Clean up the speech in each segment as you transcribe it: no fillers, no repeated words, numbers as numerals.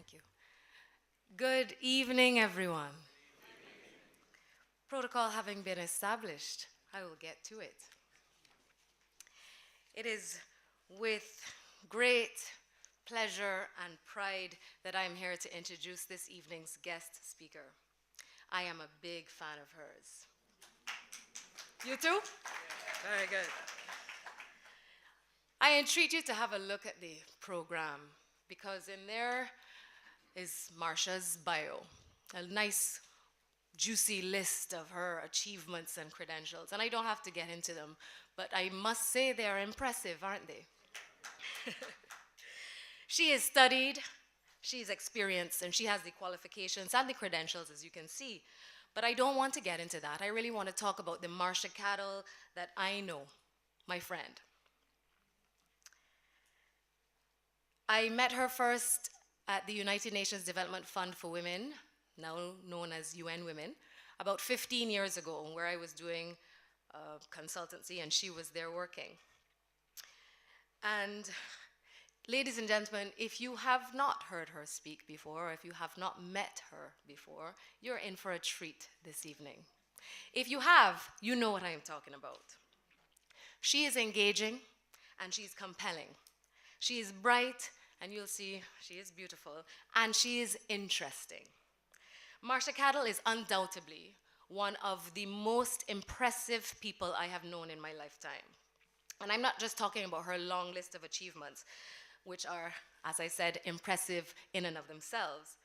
Thank you. Good evening, everyone. Protocol having been established, I will get to it. It is with great pleasure and pride that I am here to introduce this evening's guest speaker. I am a big fan of hers. You too? Very good. I entreat you to have a look at the program because in there is Marsha's bio, a nice, juicy list of her achievements and credentials. And I don't have to get into them, but I must say they are impressive, aren't they? She is studied, she's experienced, and she has the qualifications and the credentials, as you can see. But I don't want to get into that. I really want to talk about the Marsha Caddle that I know, my friend. I met her first at the United Nations Development Fund for Women, now known as UN Women, about 15 years ago, where I was doing consultancy and she was there working. And ladies and gentlemen, if you have not heard her speak before, or if you have not met her before, you're in for a treat this evening. If you have, you know what I am talking about. She is engaging and she's compelling. She is bright, and you'll see she is beautiful, and she is interesting. Marsha Caddle is undoubtedly one of the most impressive people I have known in my lifetime. And I'm not just talking about her long list of achievements, which are, as I said, impressive in and of themselves.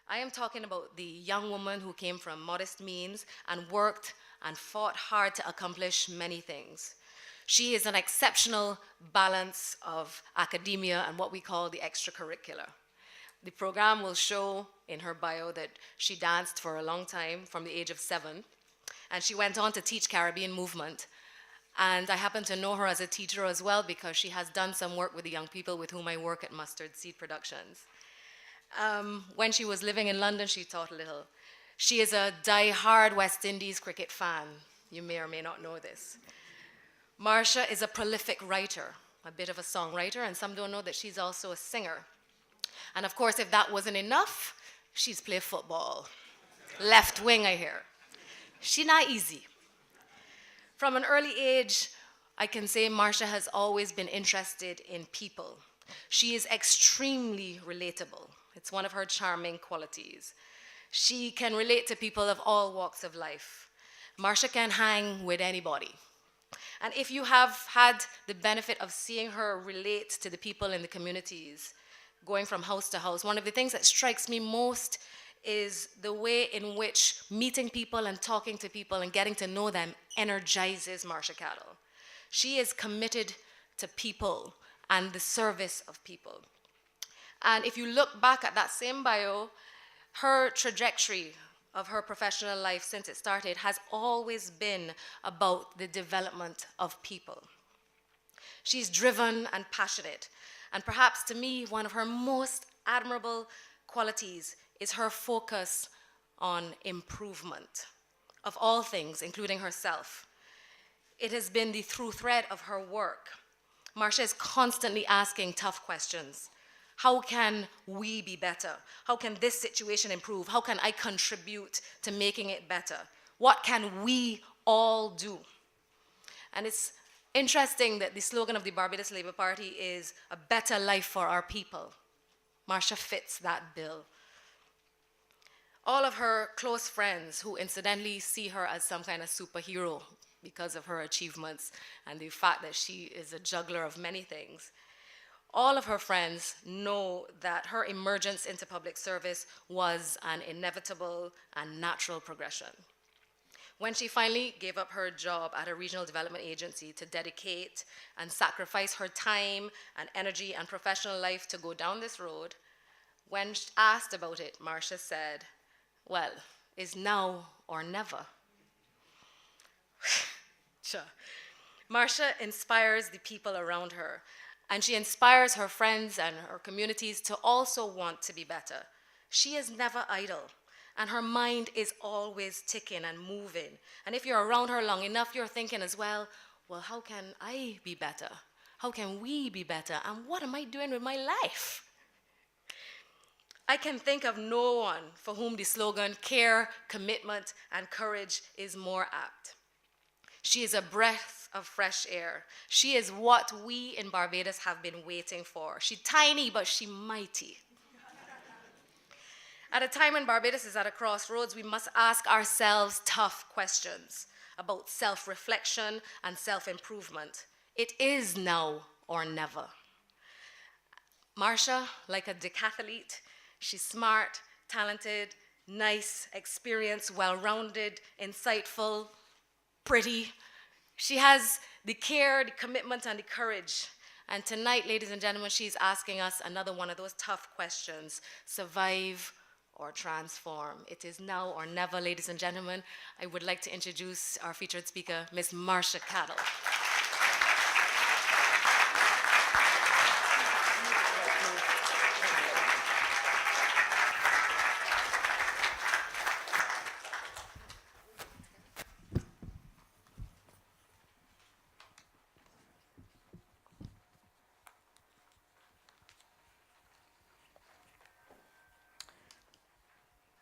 I am talking about the young woman who came from modest means and worked and fought hard to accomplish many things. She is an exceptional balance of academia and what we call the extracurricular. The program will show in her bio that she danced for a long time, from the age of 7, and she went on to teach Caribbean movement. And I happen to know her as a teacher as well because she has done some work with the young people with whom I work at Mustard Seed Productions. When she was living in London, she taught a little. She is a die-hard West Indies cricket fan. You may or may not know this. Marsha is a prolific writer, a bit of a songwriter, and some don't know that she's also a singer. And of course, if that wasn't enough, she's played football. Left wing, I hear. She's not easy. From an early age, I can say Marsha has always been interested in people. She is extremely relatable. It's one of her charming qualities. She can relate to people of all walks of life. Marsha can hang with anybody. And if you have had the benefit of seeing her relate to the people in the communities, going from house to house, one of the things that strikes me most is the way in which meeting people and talking to people and getting to know them energizes Marsha Caddle. She is committed to people and the service of people. And if you look back at that same bio, her trajectory of her professional life since it started has always been about the development of people. She's driven and passionate, and perhaps to me, one of her most admirable qualities is her focus on improvement of all things, including herself. It has been the through thread of her work. Marsha is constantly asking tough questions. How can we be better? How can this situation improve? How can I contribute to making it better? What can we all do? And it's interesting that the slogan of the Barbados Labour Party is a better life for our people. Marsha fits that bill. All of her close friends, who incidentally see her as some kind of superhero because of her achievements and the fact that she is a juggler of many things, all of her friends know that her emergence into public service was an inevitable and natural progression. When she finally gave up her job at a regional development agency to dedicate and sacrifice her time and energy and professional life to go down this road, when asked about it, Marsha said, well, it's now or never. Marsha inspires the people around her, and she inspires her friends and her communities to also want to be better. She is never idle, and her mind is always ticking and moving. And if you're around her long enough, you're thinking as well, how can I be better? How can we be better? And what am I doing with my life? I can think of no one for whom the slogan care, commitment, and courage is more apt. She is a breath of fresh air. She is what we in Barbados have been waiting for. She's tiny, but she's mighty. At a time when Barbados is at a crossroads, we must ask ourselves tough questions about self-reflection and self-improvement. It is now or never. Marsha, like a decathlete, she's smart, talented, nice, experienced, well-rounded, insightful, pretty. She has the care, the commitment, and the courage. And tonight, ladies and gentlemen, she's asking us another one of those tough questions: survive or transform. It is now or never, ladies and gentlemen. I would like to introduce our featured speaker, Ms. Marsha Caddle.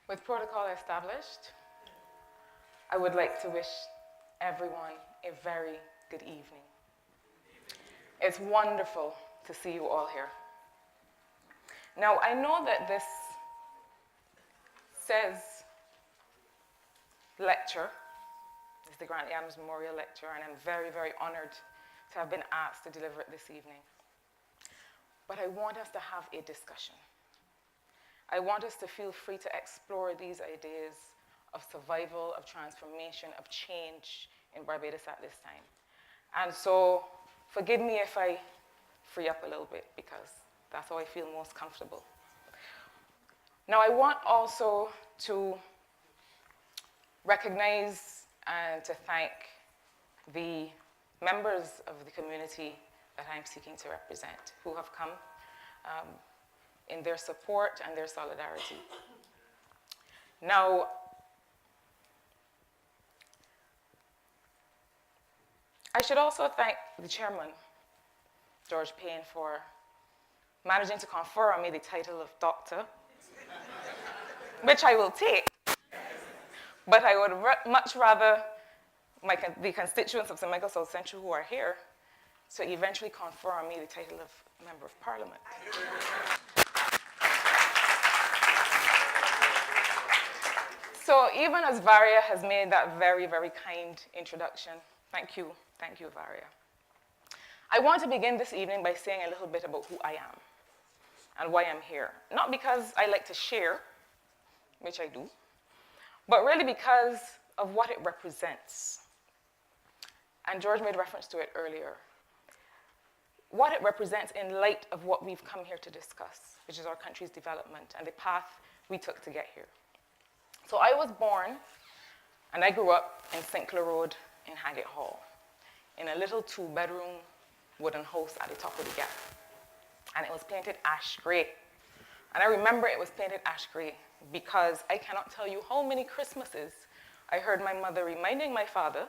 With protocol established, I would like to wish everyone a very good evening. It's wonderful to see you all here. Now, I know that this says lecture, it's the Grant Adams Memorial Lecture, and I'm very, very honored to have been asked to deliver it this evening. But I want us to have a discussion. I want us to feel free to explore these ideas of survival, of transformation, of change in Barbados at this time. And so, forgive me if I free up a little bit, because that's how I feel most comfortable. Now, I want also to recognize and to thank the members of the community that I'm seeking to represent, who have come in their support and their solidarity. Now, I should also thank the chairman, George Payne, for managing to confer on me the title of doctor, which I will take, but I would much rather the constituents of St. Michael South Central who are here to eventually confer on me the title of Member of Parliament. So even as Varia has made that very, very kind introduction, thank you, Varia. I want to begin this evening by saying a little bit about who I am and why I'm here. Not because I like to share, which I do, but really because of what it represents. And George made reference to it earlier. What it represents in light of what we've come here to discuss, which is our country's development and the path we took to get here. So I was born and I grew up in St. Clair Road in Haggett Hall, in a little 2-bedroom wooden house at the top of the gap. And it was painted ash gray. And I remember it was painted ash gray because I cannot tell you how many Christmases I heard my mother reminding my father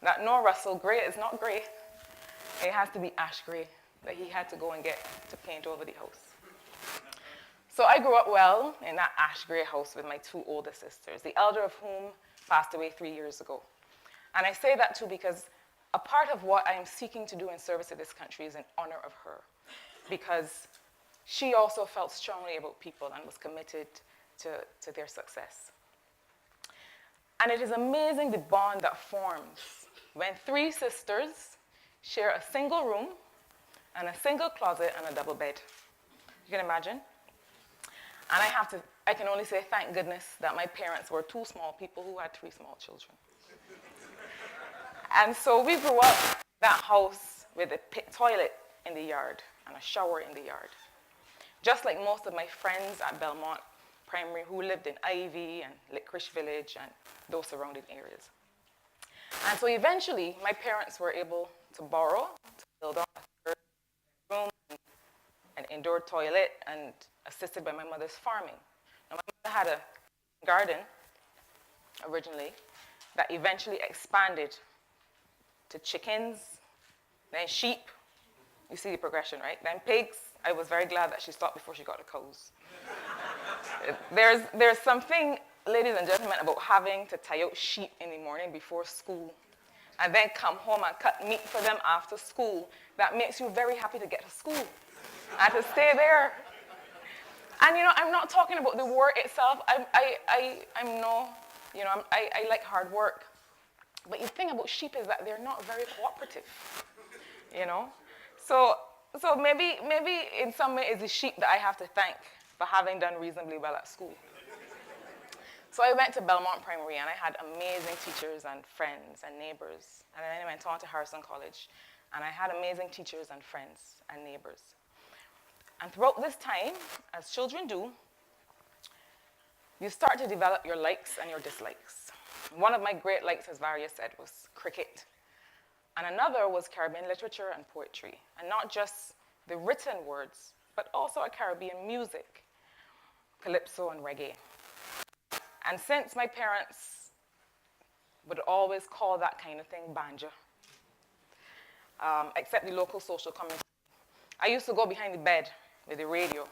that no, Russell, gray is not gray. It has to be ash gray that he had to go and get to paint over the house. So I grew up well in that ash gray house with my 2 older sisters, the elder of whom passed away 3 years ago. And I say that too because a part of what I am seeking to do in service to this country is in honor of her, because she also felt strongly about people and was committed to their success. And it is amazing the bond that forms when 3 sisters share a single room and a single closet and a double bed. You can imagine? And I can only say thank goodness that my parents were 2 small people who had 3 small children. And so we grew up in that house with a toilet in the yard and a shower in the yard. Just like most of my friends at Belmont Primary who lived in Ivy and Licorice Village and those surrounding areas. And so eventually, my parents were able to borrow to build up a 3rd room, an indoor toilet, and assisted by my mother's farming. Now, my mother had a garden originally that eventually expanded to chickens, then sheep. You see the progression, right? Then pigs. I was very glad that she stopped before she got the cows. There's something, ladies and gentlemen, about having to tie out sheep in the morning before school and then come home and cut meat for them after school that makes you very happy to get to school and to stay there. And I'm not talking about the work itself. I like hard work. But the thing about sheep is that they're not very cooperative, you know? So maybe in some way it's the sheep that I have to thank for having done reasonably well at school. So I went to Belmont Primary and I had amazing teachers and friends and neighbors. And then I went on to Harrison College and I had amazing teachers and friends and neighbors. And throughout this time, as children do, you start to develop your likes and your dislikes. One of my great likes, as Varia said, was cricket. And another was Caribbean literature and poetry. And not just the written words, but also Caribbean music, calypso and reggae. And since my parents would always call that kind of thing banja, except the local social community, I used to go behind the bed with the radio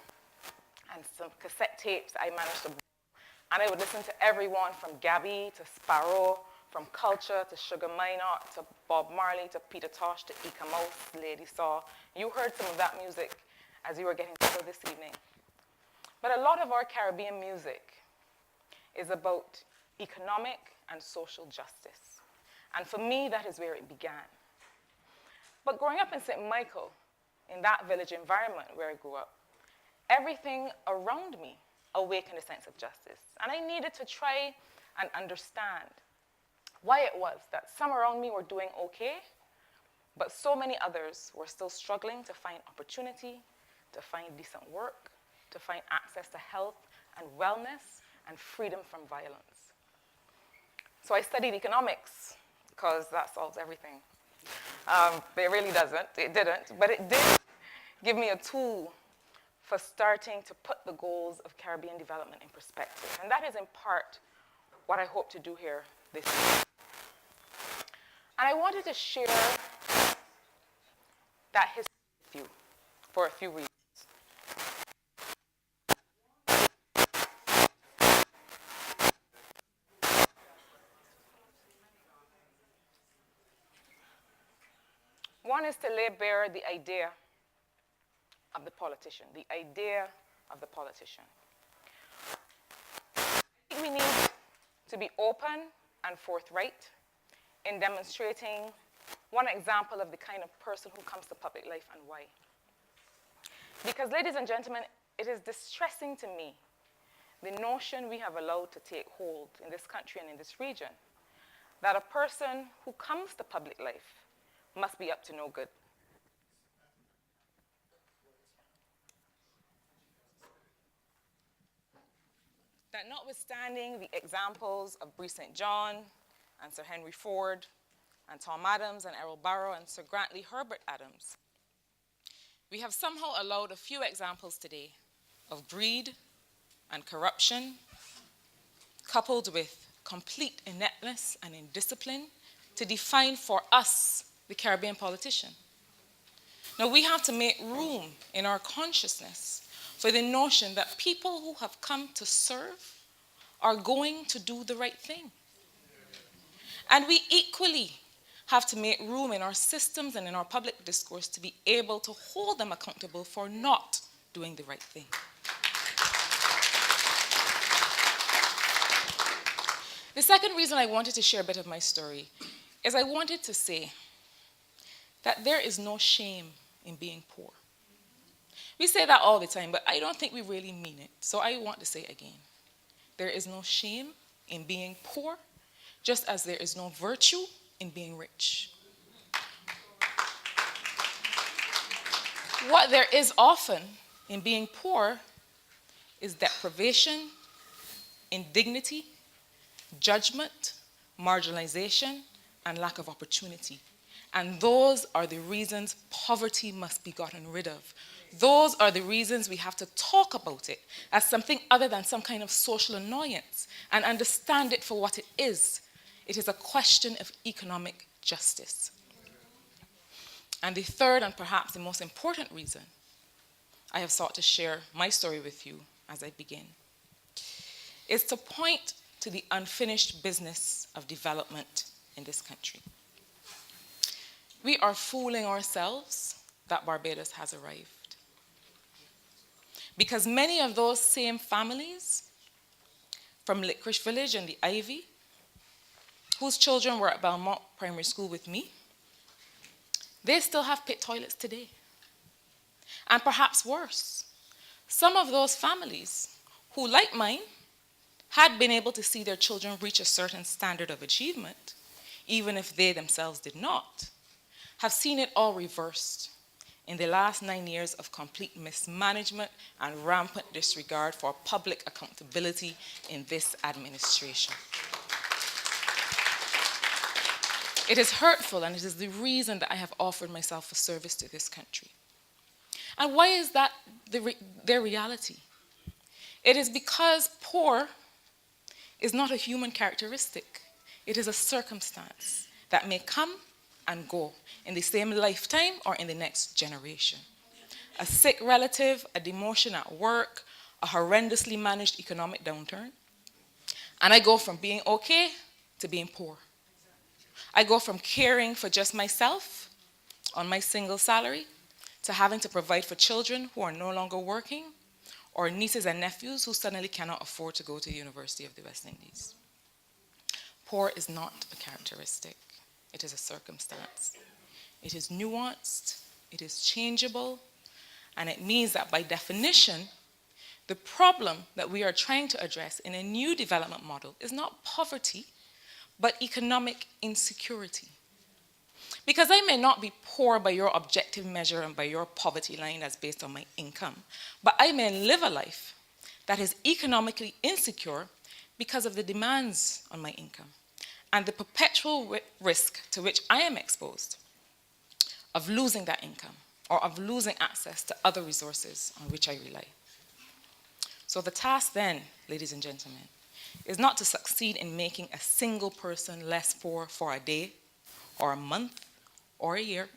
and some cassette tapes I managed to borrow. And I would listen to everyone from Gabby to Sparrow, from Culture to Sugar Minot to Bob Marley to Peter Tosh to Ika Mouse, Lady Saw. You heard some of that music as you were getting settled this evening. But a lot of our Caribbean music is about economic and social justice. And for me, that is where it began. But growing up in St. Michael, in that village environment where I grew up, everything around me awakened a sense of justice. And I needed to try and understand why it was that some around me were doing okay, but so many others were still struggling to find opportunity, to find decent work, to find access to health and wellness and freedom from violence. So I studied economics, because that solves everything. But it really doesn't. It didn't. But it did give me a tool for starting to put the goals of Caribbean development in perspective. And that is in part what I hope to do here this year. And I wanted to share that history with you for a few reasons. One is to lay bare the idea of the politician, the idea of the politician. I think we need to be open and forthright in demonstrating one example of the kind of person who comes to public life and why. Because, ladies and gentlemen, it is distressing to me, the notion we have allowed to take hold in this country and in this region, that a person who comes to public life must be up to no good. That notwithstanding the examples of Bree St. John and Sir Henry Ford and Tom Adams and Errol Barrow and Sir Grantley Herbert Adams, we have somehow allowed a few examples today of greed and corruption, coupled with complete ineptness and indiscipline, to define for us the Caribbean politician. Now, we have to make room in our consciousness for the notion that people who have come to serve are going to do the right thing. And we equally have to make room in our systems and in our public discourse to be able to hold them accountable for not doing the right thing. The second reason I wanted to share a bit of my story is I wanted to say that there is no shame in being poor. We say that all the time, but I don't think we really mean it. So I want to say it again. There is no shame in being poor, just as there is no virtue in being rich. What there is often in being poor is deprivation, indignity, judgment, marginalization, and lack of opportunity. And those are the reasons poverty must be gotten rid of. Those are the reasons we have to talk about it as something other than some kind of social annoyance and understand it for what it is. It is a question of economic justice. And the third and perhaps the most important reason I have sought to share my story with you as I begin, is to point to the unfinished business of development in this country. We are fooling ourselves that Barbados has arrived, because many of those same families from Licorice Village and the Ivy, whose children were at Belmont Primary School with me, they still have pit toilets today. And perhaps worse, some of those families who, like mine, had been able to see their children reach a certain standard of achievement, even if they themselves did not, have seen it all reversed in the last 9 years of complete mismanagement and rampant disregard for public accountability in this administration. It is hurtful, and it is the reason that I have offered myself for service to this country. And why is that their reality? It is because poor is not a human characteristic. It is a circumstance that may come and go in the same lifetime or in the next generation. A sick relative, a demotion at work, a horrendously managed economic downturn, and I go from being okay to being poor. I go from caring for just myself on my single salary to having to provide for children who are no longer working, or nieces and nephews who suddenly cannot afford to go to the University of the West Indies. Poor is not a characteristic. It is a circumstance. It is nuanced, it is changeable, and it means that by definition, the problem that we are trying to address in a new development model is not poverty, but economic insecurity. Because I may not be poor by your objective measure and by your poverty line as based on my income, but I may live a life that is economically insecure because of the demands on my income and the perpetual risk to which I am exposed of losing that income or of losing access to other resources on which I rely. So the task then, ladies and gentlemen, is not to succeed in making a single person less poor for a day or a month or a year.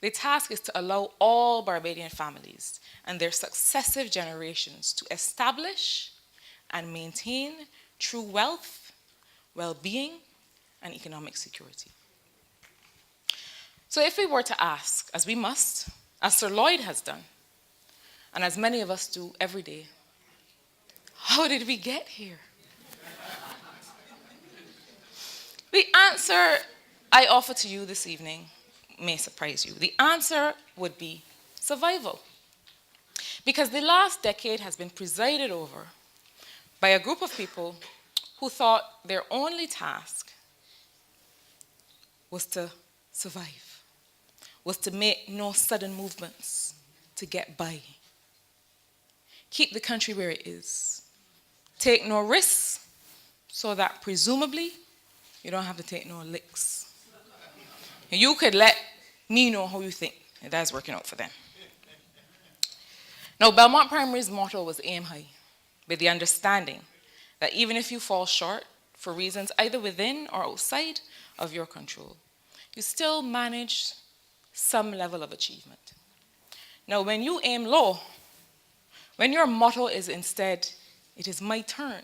The task is to allow all Barbadian families and their successive generations to establish and maintain true wealth, well-being, and economic security. So if we were to ask, as we must, as Sir Lloyd has done, and as many of us do every day, how did we get here? The answer I offer to you this evening may surprise you. The answer would be survival. Because the last decade has been presided over by a group of people who thought their only task was to survive, was to make no sudden movements, to get by. Keep the country where it is. Take no risks, so that presumably you don't have to take no licks. You could let me know how you think, and that's working out for them. Now, Belmont Primary's motto was aim high, with the understanding that even if you fall short for reasons either within or outside of your control, you still manage some level of achievement. Now, when you aim low, when your motto is instead, it is my turn,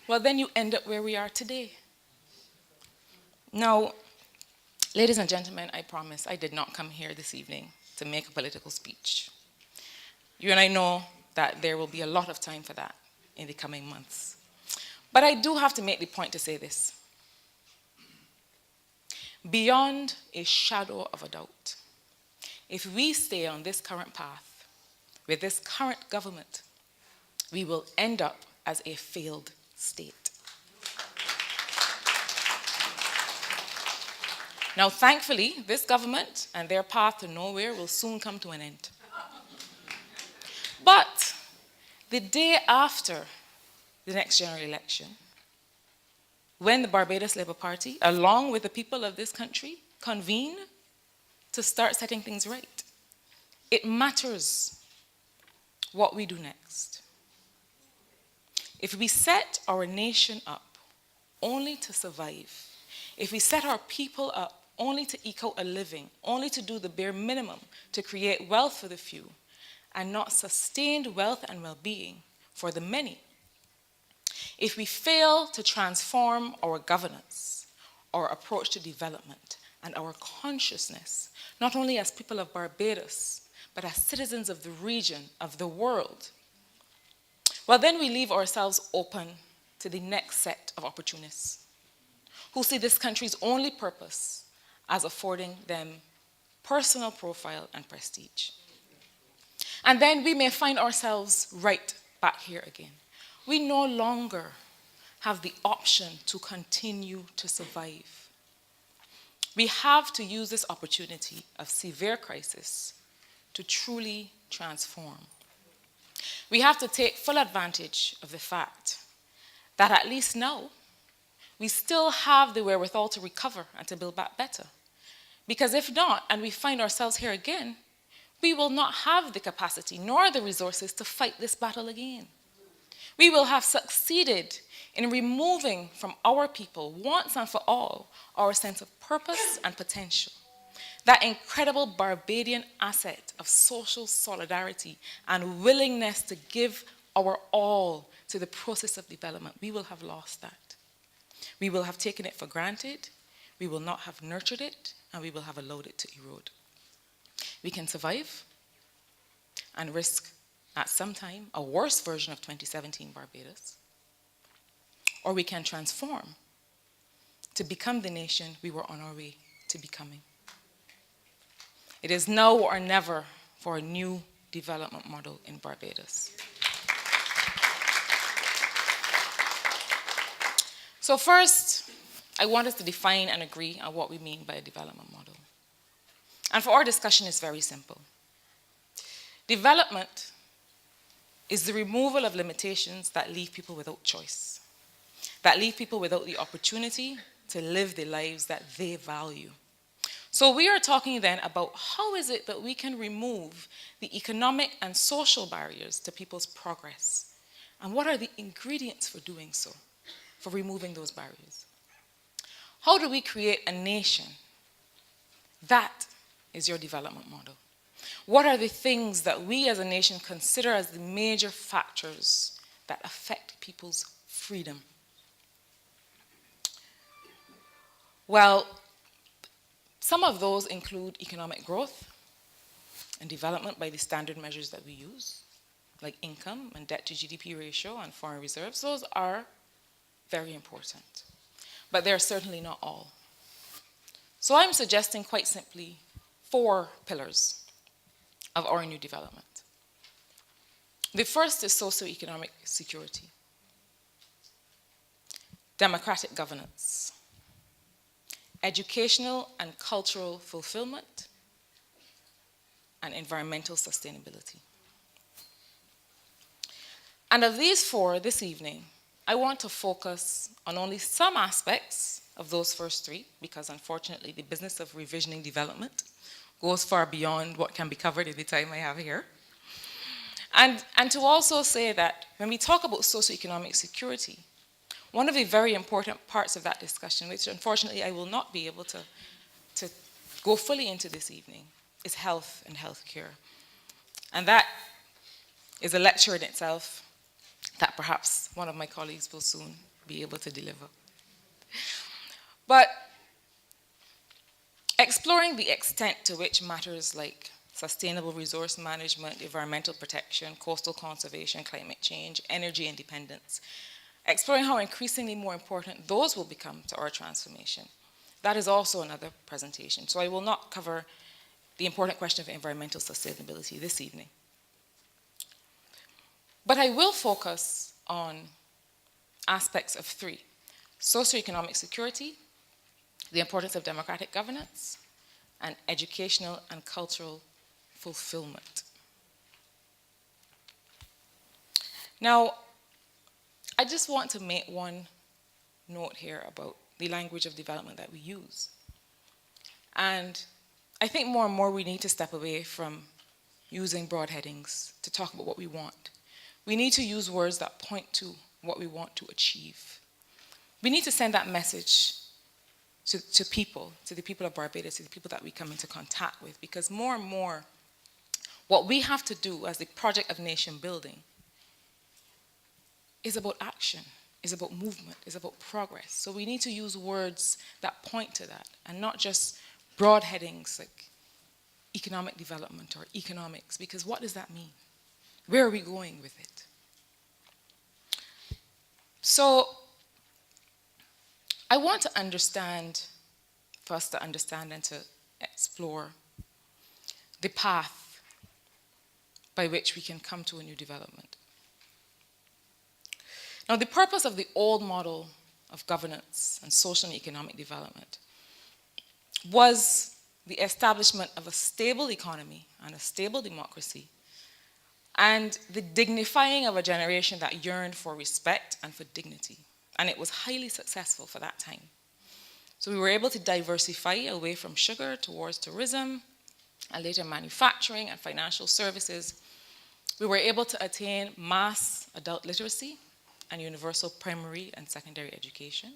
well, then you end up where we are today. Now, ladies and gentlemen, I promise I did not come here this evening to make a political speech. You and I know that there will be a lot of time for that in the coming months. But I do have to make the point to say this. Beyond a shadow of a doubt, if we stay on this current path, with this current government, we will end up as a failed state. Now, thankfully, this government and their path to nowhere will soon come to an end. But the day after the next general election, when the Barbados Labour Party, along with the people of this country, convene to start setting things right, it matters what we do next. If we set our nation up only to survive, if we set our people up only to eke out a living, only to do the bare minimum to create wealth for the few, and not sustained wealth and well-being for the many if we fail to transform our governance, our approach to development, and our consciousness, not only as people of Barbados, but as citizens of the region, of the world, well, then we leave ourselves open to the next set of opportunists who see this country's only purpose as affording them personal profile and prestige. And then we may find ourselves right back here again. We no longer have the option to continue to survive. We have to use this opportunity of severe crisis to truly transform. We have to take full advantage of the fact that at least now, we still have the wherewithal to recover and to build back better. Because if not, and we find ourselves here again, we will not have the capacity nor the resources to fight this battle again. We will have succeeded in removing from our people, once and for all, our sense of purpose and potential. That incredible Barbadian asset of social solidarity and willingness to give our all to the process of development, we will have lost that. We will have taken it for granted, we will not have nurtured it, and we will have allowed it to erode. We can survive and risk at some time a worse version of 2017 Barbados, or we can transform to become the nation we were on our way to becoming. It is now or never for a new development model in Barbados. So first, I want us to define and agree on what we mean by a development model. And for our discussion, it's very simple. Development is the removal of limitations that leave people without choice, that leave people without the opportunity to live the lives that they value. So we are talking then about how is it that we can remove the economic and social barriers to people's progress, and what are the ingredients for doing so, for removing those barriers. How do we create a nation? That is your development model. What are the things that we as a nation consider as the major factors that affect people's freedom? Well, some of those include economic growth and development by the standard measures that we use, like income and debt to GDP ratio and foreign reserves. Those are very important, but they're certainly not all. So I'm suggesting quite simply 4 pillars of our new development. The first is socioeconomic security, democratic governance, educational and cultural fulfillment, and environmental sustainability. And of these 4 this evening, I want to focus on only some aspects of those first 3, because unfortunately the business of revisioning development goes far beyond what can be covered in the time I have here. And to also say that when we talk about socioeconomic security, one of the very important parts of that discussion, which unfortunately I will not be able to go fully into this evening, is health and healthcare. And that is a lecture in itself that perhaps one of my colleagues will soon be able to deliver. But exploring the extent to which matters like sustainable resource management, environmental protection, coastal conservation, climate change, energy independence, exploring how increasingly more important those will become to our transformation. That is also another presentation. So I will not cover the important question of environmental sustainability this evening. But I will focus on aspects of 3: socioeconomic security, the importance of democratic governance, and educational and cultural fulfillment. Now, I just want to make one note here about the language of development that we use. And I think more and more we need to step away from using broad headings to talk about what we want. We need to use words that point to what we want to achieve. We need to send that message to people, to the people of Barbados, to the people that we come into contact with, because more and more what we have to do as the project of nation building is about action, is about movement, is about progress. So we need to use words that point to that and not just broad headings like economic development or economics, because what does that mean? Where are we going with it? So I want to understand, for us to understand and to explore the path by which we can come to a new development. Now, the purpose of the old model of governance and social and economic development was the establishment of a stable economy and a stable democracy, and the dignifying of a generation that yearned for respect and for dignity. And it was highly successful for that time. So we were able to diversify away from sugar towards tourism, and later manufacturing and financial services. We were able to attain mass adult literacy and universal primary and secondary education,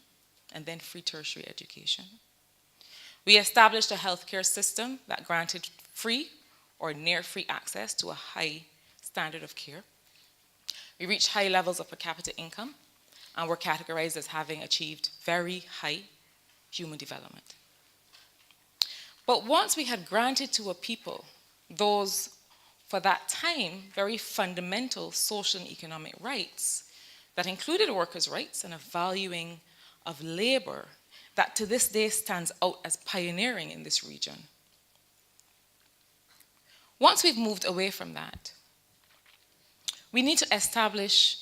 and then free tertiary education. We established a healthcare system that granted free or near free access to a high standard of care. We reached high levels of per capita income and were categorized as having achieved very high human development. But once we had granted to a people those, for that time, very fundamental social and economic rights that included workers' rights and a valuing of labor that to this day stands out as pioneering in this region. Once we've moved away from that, we need to establish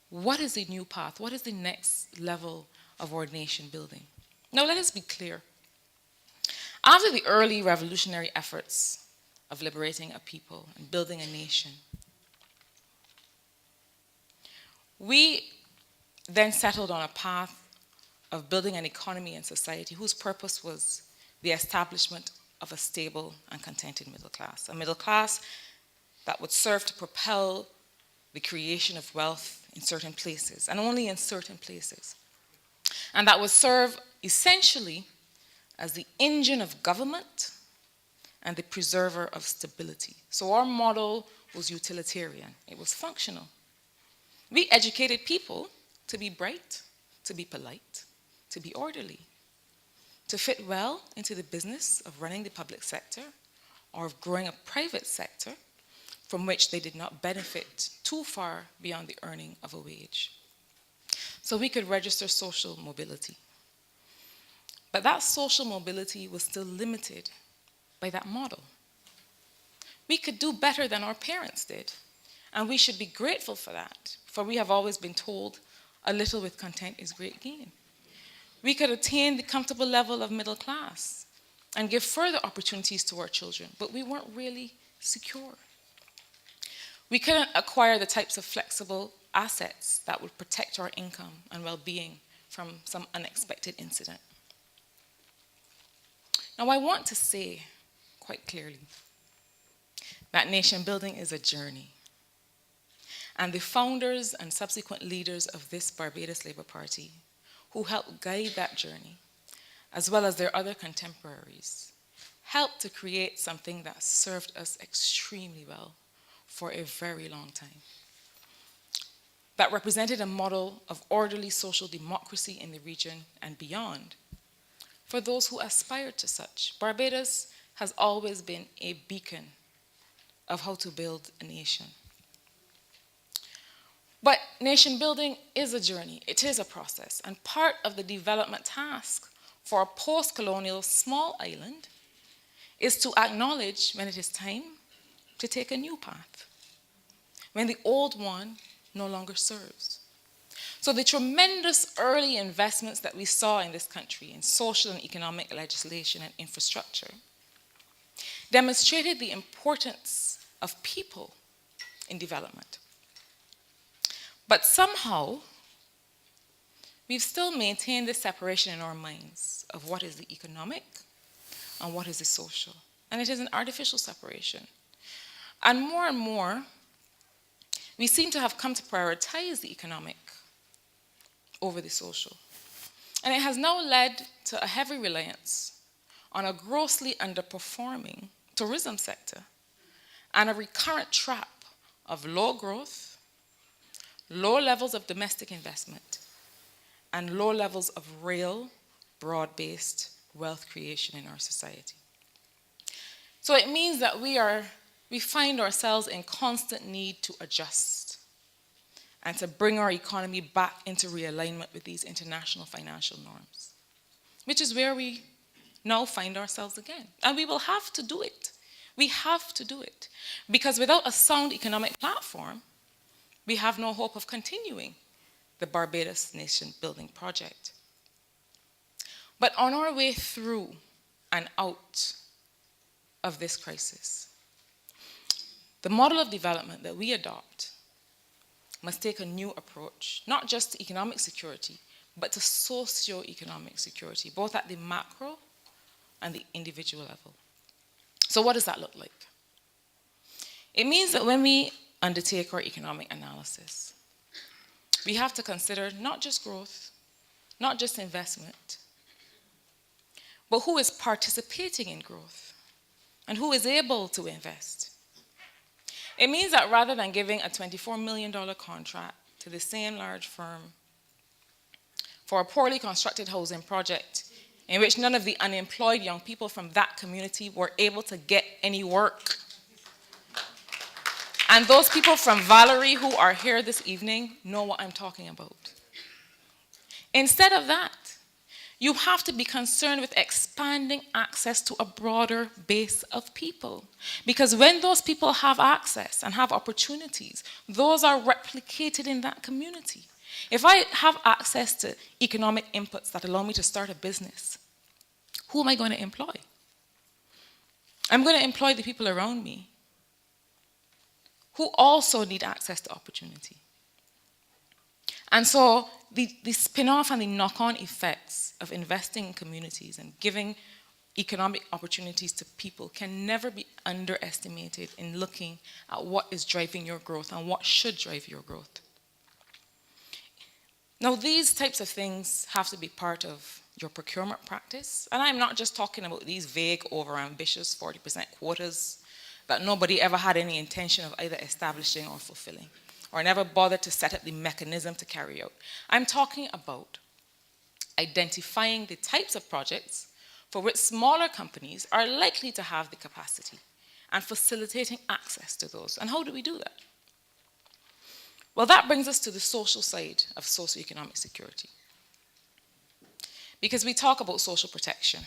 what is the new path, what is the next level of our nation building. Now let us be clear. After the early revolutionary efforts of liberating a people and building a nation, we then settled on a path of building an economy and society whose purpose was the establishment of a stable and contented middle class, a middle class that would serve to propel the creation of wealth in certain places, and only in certain places, and that would serve essentially as the engine of government and the preserver of stability. So our model was utilitarian, it was functional. We educated people to be bright, to be polite, to be orderly, to fit well into the business of running the public sector or of growing a private sector from which they did not benefit too far beyond the earning of a wage. So we could register social mobility. But that social mobility was still limited by that model. We could do better than our parents did, and we should be grateful for that, for we have always been told a little with content is great gain. We could attain the comfortable level of middle class and give further opportunities to our children, but we weren't really secure. We couldn't acquire the types of flexible assets that would protect our income and well-being from some unexpected incident. Now, I want to say quite clearly that nation building is a journey. And the founders and subsequent leaders of this Barbados Labour Party who helped guide that journey, as well as their other contemporaries, helped to create something that served us extremely well for a very long time, that represented a model of orderly social democracy in the region and beyond. For those who aspired to such, Barbados has always been a beacon of how to build a nation. But nation building is a journey, it is a process, and part of the development task for a post-colonial small island is to acknowledge when it is time to take a new path, when the old one no longer serves. So the tremendous early investments that we saw in this country in social and economic legislation and infrastructure demonstrated the importance of people in development. But somehow, we've still maintained this separation in our minds of what is the economic and what is the social. And it is an artificial separation. And more, we seem to have come to prioritize the economic over the social. And it has now led to a heavy reliance on a grossly underperforming tourism sector and a recurrent trap of low growth, low levels of domestic investment, and low levels of real, broad-based wealth creation in our society. So it means that we find ourselves in constant need to adjust and to bring our economy back into realignment with these international financial norms, which is where we now find ourselves again. And we will have to do it. We have to do it. Because without a sound economic platform, we have no hope of continuing the Barbados nation-building project. But on our way through and out of this crisis, the model of development that we adopt must take a new approach, not just to economic security, but to socio-economic security, both at the macro and the individual level. So what does that look like? It means that when we undertake our economic analysis, we have to consider not just growth, not just investment, but who is participating in growth and who is able to invest. It means that rather than giving a $24 million contract to the same large firm for a poorly constructed housing project in which none of the unemployed young people from that community were able to get any work, and those people from Valerie who are here this evening know what I'm talking about. Instead of that, you have to be concerned with expanding access to a broader base of people. Because when those people have access and have opportunities, those are replicated in that community. If I have access to economic inputs that allow me to start a business, who am I going to employ? I'm going to employ the people around me who also need access to opportunity. And so the spin-off and the knock-on effects of investing in communities and giving economic opportunities to people can never be underestimated in looking at what is driving your growth and what should drive your growth. Now, these types of things have to be part of your procurement practice. And I'm not just talking about these vague, over-ambitious 40% quotas that nobody ever had any intention of either establishing or fulfilling, or never bothered to set up the mechanism to carry out. I'm talking about identifying the types of projects for which smaller companies are likely to have the capacity and facilitating access to those. And how do we do that? Well, that brings us to the social side of socioeconomic security. Because we talk about social protection,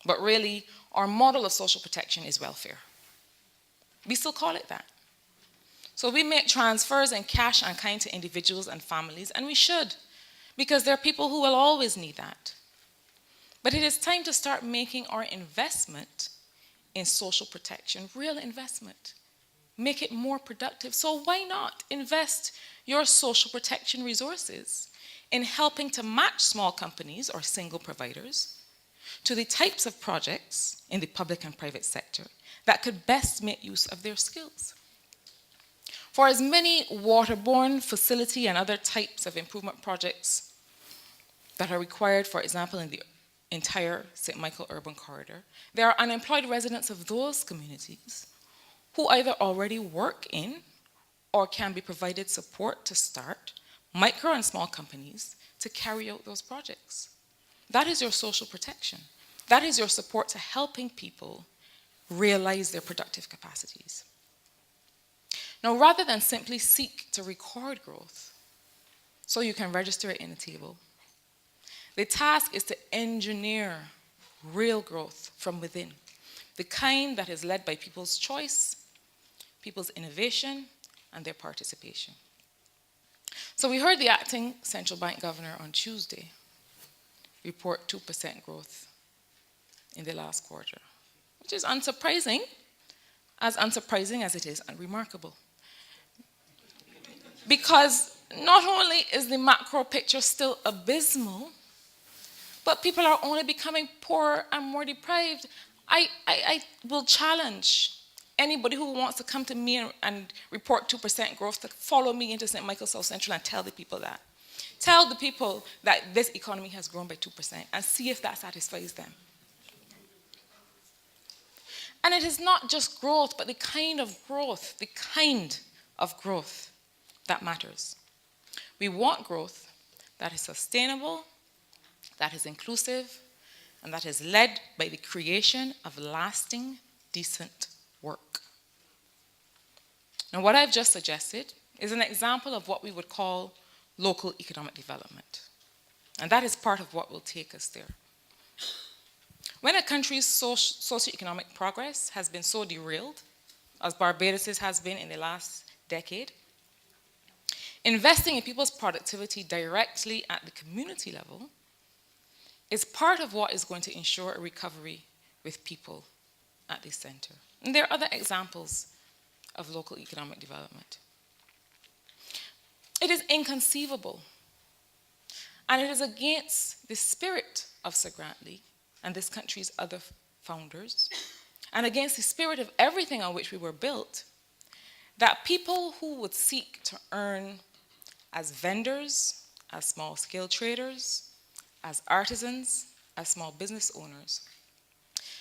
but really our model of social protection is welfare. We still call it that. So we make transfers in cash and kind to individuals and families, and we should, because there are people who will always need that. But it is time to start making our investment in social protection real investment. Make it more productive. So why not invest your social protection resources in helping to match small companies or single providers to the types of projects in the public and private sector that could best make use of their skills? For as many waterborne facility and other types of improvement projects that are required, for example, in the entire St. Michael urban corridor, there are unemployed residents of those communities who either already work in or can be provided support to start micro and small companies to carry out those projects. That is your social protection. That is your support to helping people realize their productive capacities. Now, rather than simply seek to record growth so you can register it in a table, the task is to engineer real growth from within, the kind that is led by people's choice, people's innovation, and their participation. So we heard the acting central bank governor on Tuesday report 2% growth in the last quarter, which is unsurprising as it is unremarkable. Because not only is the macro picture still abysmal, but people are only becoming poorer and more deprived. I will challenge anybody who wants to come to me and report 2% growth to follow me into St. Michael South Central and tell the people that. Tell the people that this economy has grown by 2% and see if that satisfies them. And it is not just growth, but the kind of growth that matters. We want growth that is sustainable, that is inclusive, and that is led by the creation of lasting, decent work. Now, what I've just suggested is an example of what we would call local economic development. And that is part of what will take us there. When a country's socioeconomic progress has been so derailed, as Barbados has been in the last decade, investing in people's productivity directly at the community level is part of what is going to ensure a recovery with people at the center. And there are other examples of local economic development. It is inconceivable, and it is against the spirit of Sir Grantley and this country's other founders, and against the spirit of everything on which we were built, that people who would seek to earn as vendors, as small-scale traders, as artisans, as small business owners,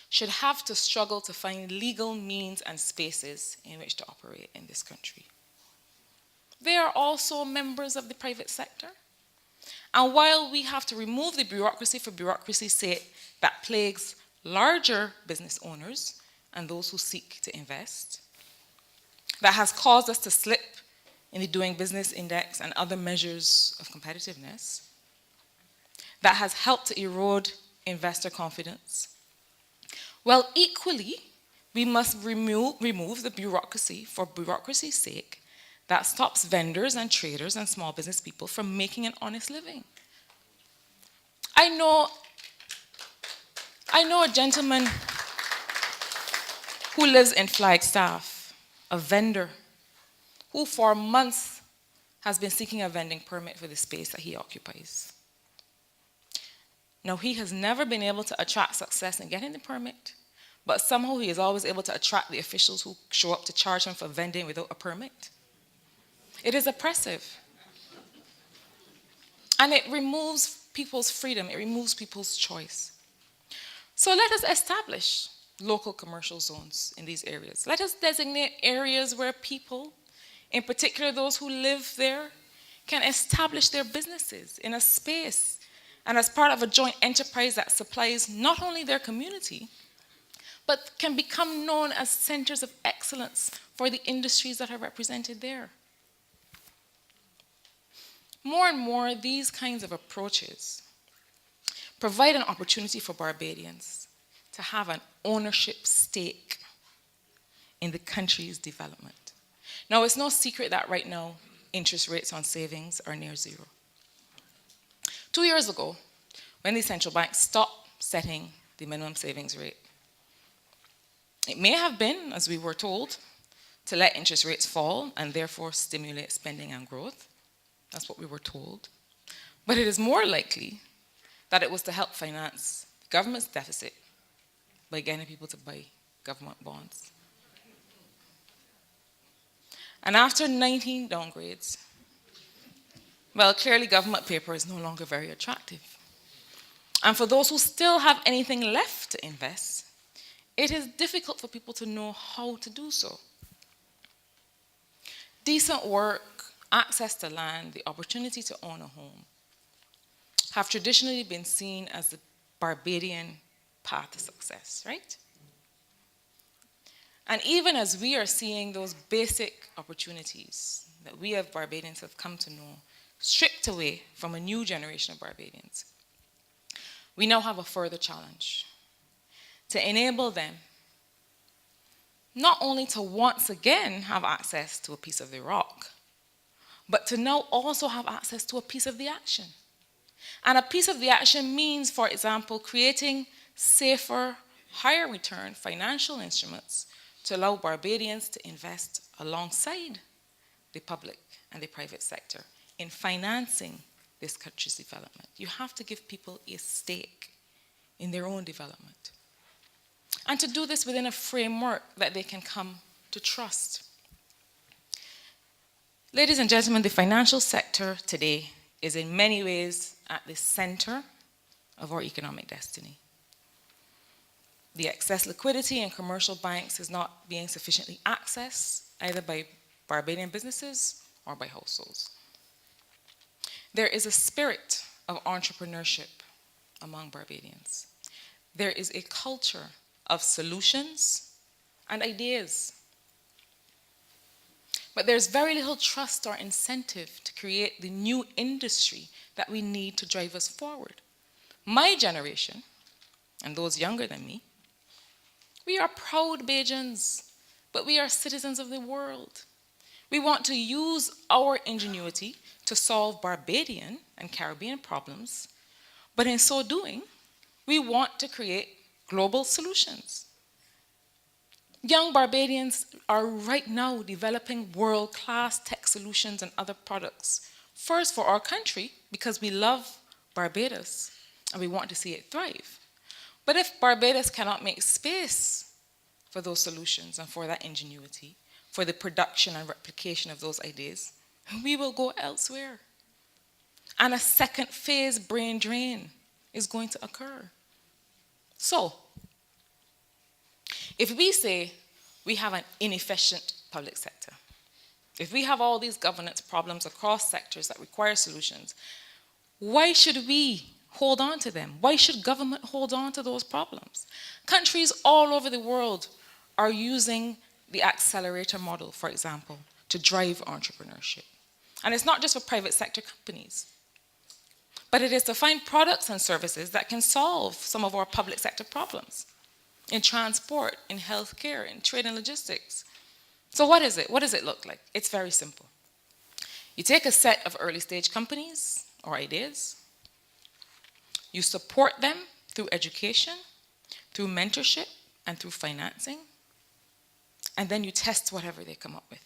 should have to struggle to find legal means and spaces in which to operate in this country. They are also members of the private sector. And while we have to remove the bureaucracy for bureaucracy's sake that plagues larger business owners and those who seek to invest, that has caused us to slip in the Doing Business Index and other measures of competitiveness, that has helped to erode investor confidence. Well, equally, we must remove the bureaucracy for bureaucracy's sake that stops vendors and traders and small business people from making an honest living. I know a gentleman who lives in Flagstaff, a vendor, who for months has been seeking a vending permit for the space that he occupies. Now, he has never been able to attract success in getting the permit, but somehow he is always able to attract the officials who show up to charge him for vending without a permit. It is oppressive. And it removes people's freedom, it removes people's choice. So let us establish local commercial zones in these areas. Let us designate areas where people, in particular those who live there, can establish their businesses in a space and as part of a joint enterprise that supplies not only their community, but can become known as centers of excellence for the industries that are represented there. More and more, these kinds of approaches provide an opportunity for Barbadians to have an ownership stake in the country's development. Now, it's no secret that right now, interest rates on savings are near zero. 2 years ago, when the central bank stopped setting the minimum savings rate, it may have been, as we were told, to let interest rates fall and therefore stimulate spending and growth. That's what we were told. But it is more likely that it was to help finance the government's deficit by getting people to buy government bonds. And after 19 downgrades, well, clearly government paper is no longer very attractive. And for those who still have anything left to invest, it is difficult for people to know how to do so. Decent work, access to land, the opportunity to own a home have traditionally been seen as the Barbadian path to success, right? And even as we are seeing those basic opportunities that we as Barbadians have come to know stripped away from a new generation of Barbadians, we now have a further challenge to enable them not only to once again have access to a piece of the rock, but to now also have access to a piece of the action. And a piece of the action means, for example, creating safer, higher return financial instruments to allow Barbadians to invest alongside the public and the private sector in financing this country's development. You have to give people a stake in their own development. And to do this within a framework that they can come to trust. Ladies and gentlemen, the financial sector today is in many ways at the center of our economic destiny. The excess liquidity in commercial banks is not being sufficiently accessed either by Barbadian businesses or by households. There is a spirit of entrepreneurship among Barbadians. There is a culture of solutions and ideas. But there's very little trust or incentive to create the new industry that we need to drive us forward. My generation, and those younger than me, we are proud Bajans, but we are citizens of the world. We want to use our ingenuity to solve Barbadian and Caribbean problems, but in so doing, we want to create global solutions. Young Barbadians are right now developing world-class tech solutions and other products. First for our country, because we love Barbados and we want to see it thrive. But if Barbados cannot make space for those solutions and for that ingenuity, for the production and replication of those ideas, we will go elsewhere. And a second phase brain drain is going to occur. So, if we say we have an inefficient public sector, if we have all these governance problems across sectors that require solutions, why should we hold on to them? Why should government hold on to those problems? Countries all over the world are using the Accelerator Model, for example, to drive entrepreneurship. And it's not just for private sector companies, but it is to find products and services that can solve some of our public sector problems in transport, in healthcare, in trade and logistics. So what is it? What does it look like? It's very simple. You take a set of early stage companies or ideas, you support them through education, through mentorship, and through financing, and then you test whatever they come up with.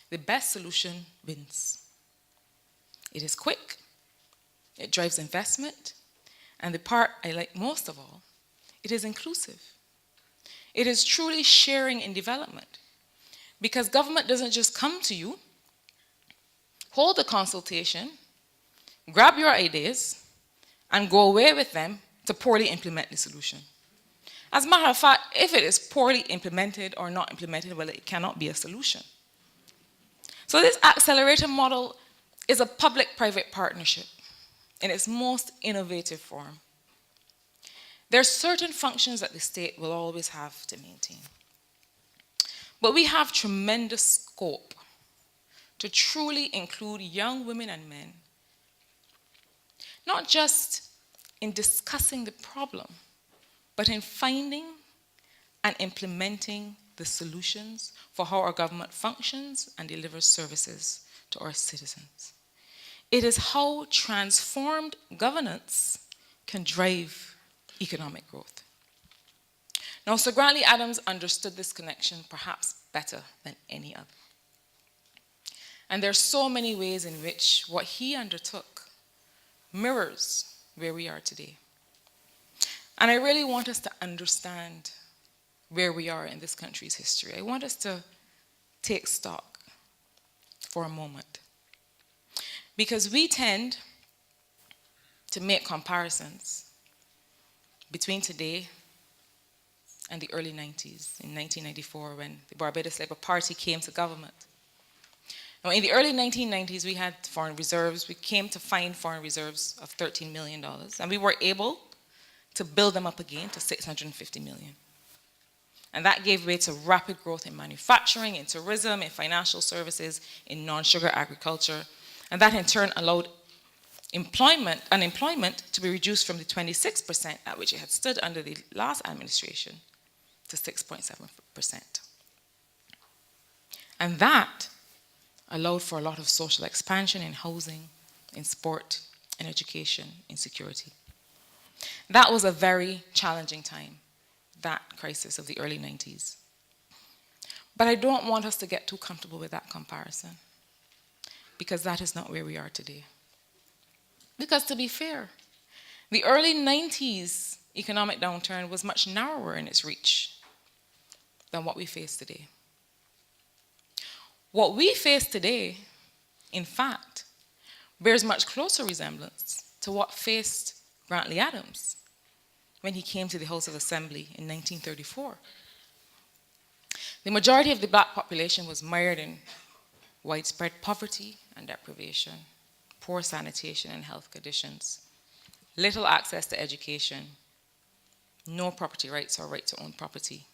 The best solution wins. It is quick, it drives investment, and the part I like most of all, it is inclusive. It is truly sharing in development, because government doesn't just come to you, hold a consultation, grab your ideas, and go away with them to poorly implement the solution. As a matter of fact, if it is poorly implemented or not implemented, well, it cannot be a solution. So this accelerator model is a public-private partnership in its most innovative form. There are certain functions that the state will always have to maintain. But we have tremendous scope to truly include young women and men, not just in discussing the problem, but in finding and implementing the solutions for how our government functions and delivers services to our citizens. It is how transformed governance can drive economic growth. Now, Sir Grantley Adams understood this connection perhaps better than any other. And there are so many ways in which what he undertook mirrors where we are today. And I really want us to understand where we are in this country's history. I want us to take stock for a moment. Because we tend to make comparisons between today and the early 90s, in 1994, when the Barbados Labour Party came to government. Now, in the early 1990s, we had foreign reserves. We came to find foreign reserves of $13 million, and we were able to build them up again to $650 million. And that gave way to rapid growth in manufacturing, in tourism, in financial services, in non-sugar agriculture. And that in turn allowed unemployment to be reduced from the 26% at which it had stood under the last administration to 6.7%. And that allowed for a lot of social expansion in housing, in sport, in education, in security. That was a very challenging time, that crisis of the early 90s. But I don't want us to get too comfortable with that comparison, because that is not where we are today. Because to be fair, the early 90s economic downturn was much narrower in its reach than what we face today. What we face today, in fact, bears much closer resemblance to what faced Grantley Adams when he came to the House of Assembly in 1934. The majority of the black population was mired in widespread poverty and deprivation, poor sanitation and health conditions, little access to education, no property rights or right to own property,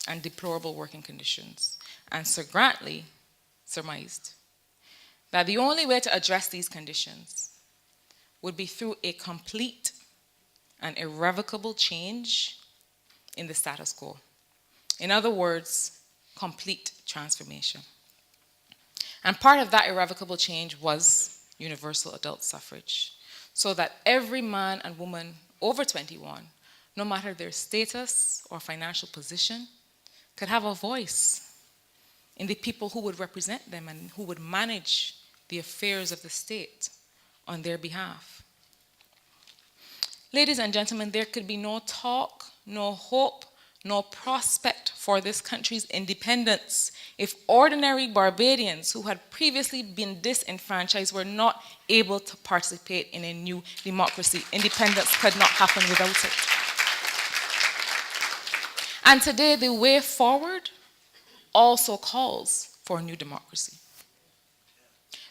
and deplorable working conditions. And Sir Grantley surmised that the only way to address these conditions would be through a complete and irrevocable change in the status quo. In other words, complete transformation. And part of that irrevocable change was universal adult suffrage, so that every man and woman over 21, no matter their status or financial position, could have a voice in the people who would represent them and who would manage the affairs of the state on their behalf. Ladies and gentlemen, there could be no talk, no hope, no prospect for this country's independence if ordinary Barbadians who had previously been disenfranchised were not able to participate in a new democracy. Independence could not happen without it. And today, the way forward also calls for a new democracy.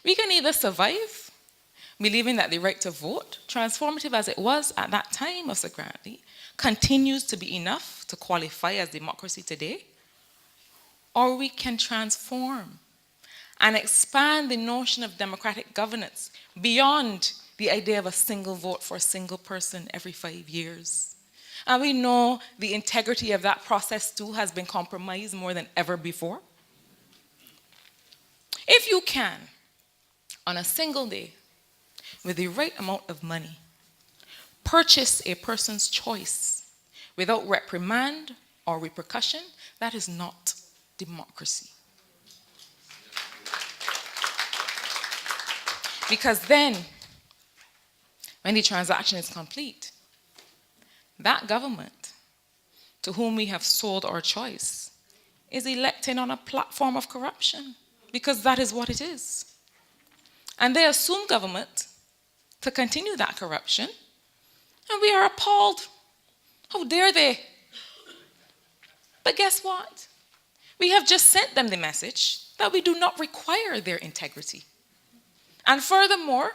We can either survive, believing that the right to vote, transformative as it was at that time of Sir Grantley, continues to be enough to qualify as democracy today, or we can transform and expand the notion of democratic governance beyond the idea of a single vote for a single person every 5 years. And we know the integrity of that process too has been compromised more than ever before. If you can, on a single day, with the right amount of money, purchase a person's choice without reprimand or repercussion, that is not democracy. Because then, when the transaction is complete, that government to whom we have sold our choice is elected on a platform of corruption, because that is what it is. And they assume government to continue that corruption, and we are appalled. How dare they? But guess what? We have just sent them the message that we do not require their integrity. And furthermore,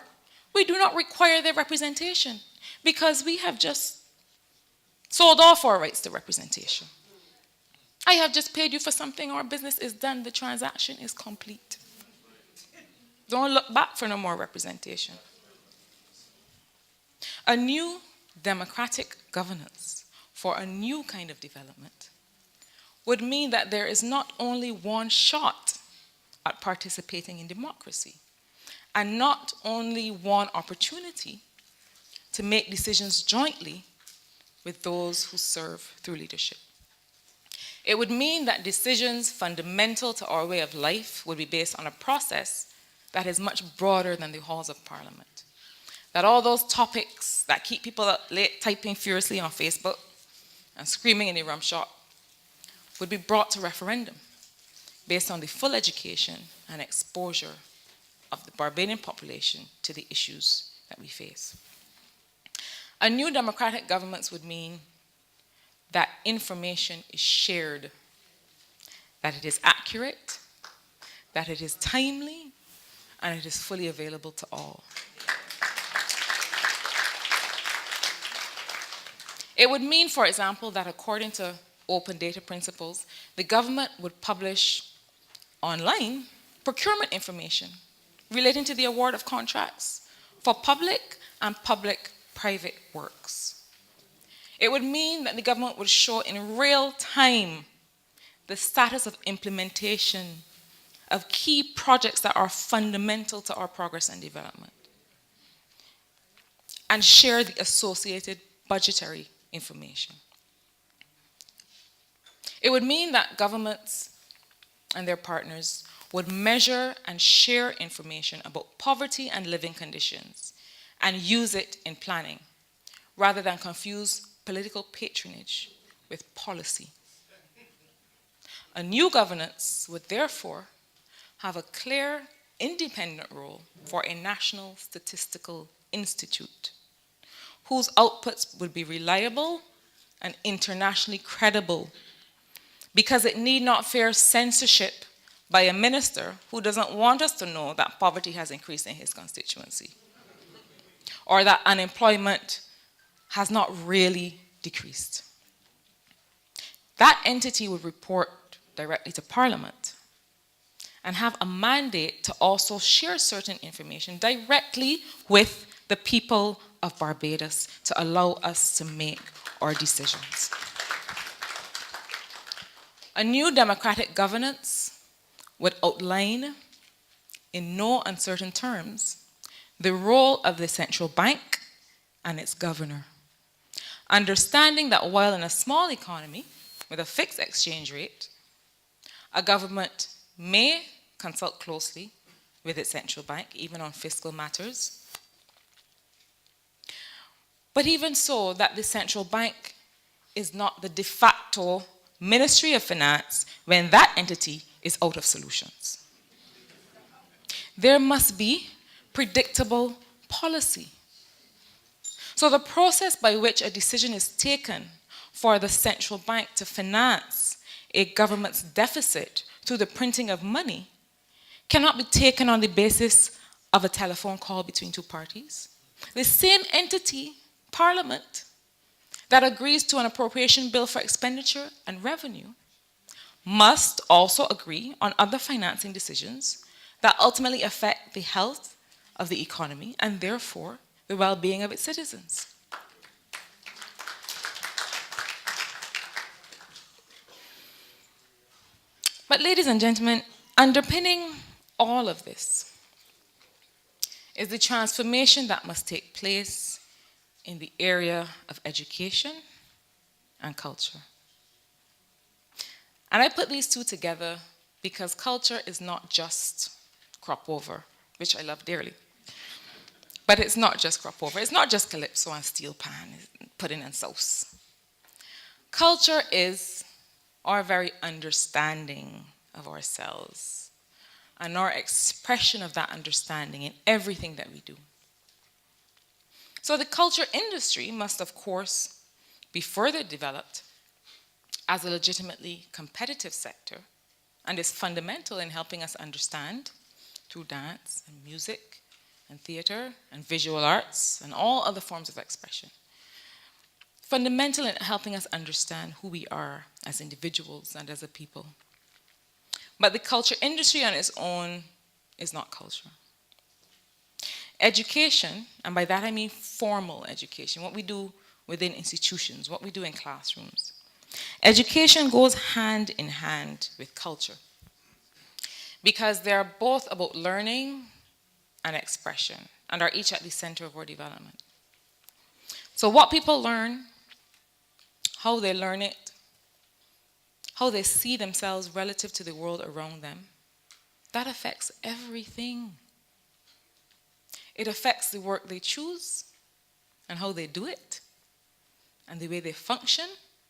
we do not require their representation, because we have just sold off our rights to representation. I have just paid you for something, our business is done, the transaction is complete. Don't look back for no more representation. A new democratic governance for a new kind of development would mean that there is not only one shot at participating in democracy, and not only one opportunity to make decisions jointly with those who serve through leadership. It would mean that decisions fundamental to our way of life would be based on a process that is much broader than the halls of Parliament. That all those topics that keep people up late typing furiously on Facebook and screaming in the rum shop would be brought to referendum based on the full education and exposure of the Barbadian population to the issues that we face. A new democratic governance would mean that information is shared, that it is accurate, that it is timely, and it is fully available to all. It would mean, for example, that according to open data principles, the government would publish online procurement information relating to the award of contracts for public and public-private works. It would mean that the government would show in real time the status of implementation of key projects that are fundamental to our progress and development, and share the associated budgetary information. It would mean that governments and their partners would measure and share information about poverty and living conditions and use it in planning, rather than confuse political patronage with policy. A new governance would therefore have a clear, independent role for a national statistical institute, whose outputs would be reliable and internationally credible, because it need not fear censorship by a minister who doesn't want us to know that poverty has increased in his constituency, or that unemployment has not really decreased. That entity would report directly to Parliament and have a mandate to also share certain information directly with the people of Barbados to allow us to make our decisions. A new democratic governance would outline, in no uncertain terms, the role of the central bank and its governor, understanding that while in a small economy with a fixed exchange rate, a government may consult closely with its central bank, even on fiscal matters, but even so, that the central bank is not the de facto Ministry of Finance when that entity is out of solutions. There must be predictable policy. So the process by which a decision is taken for the central bank to finance a government's deficit through the printing of money cannot be taken on the basis of a telephone call between two parties. The same entity, Parliament, that agrees to an appropriation bill for expenditure and revenue must also agree on other financing decisions that ultimately affect the health of the economy and therefore the well-being of its citizens. But ladies and gentlemen, underpinning all of this is the transformation that must take place in the area of education and culture. And I put these two together because culture is not just crop over, which I love dearly. But it's not just crop over. It's not just calypso and steel pan, pudding and sauce. Culture is our very understanding of ourselves and our expression of that understanding in everything that we do. So the culture industry must, of course, be further developed as a legitimately competitive sector and is fundamental in helping us understand, through dance and music and theater and visual arts and all other forms of expression, fundamental in helping us understand who we are as individuals and as a people. But the culture industry on its own is not culture. Education, and by that I mean formal education, what we do within institutions, what we do in classrooms. Education goes hand in hand with culture because they are both about learning and expression and are each at the center of our development. So what people learn, how they learn it, how they see themselves relative to the world around them, that affects everything. It affects the work they choose and how they do it and the way they function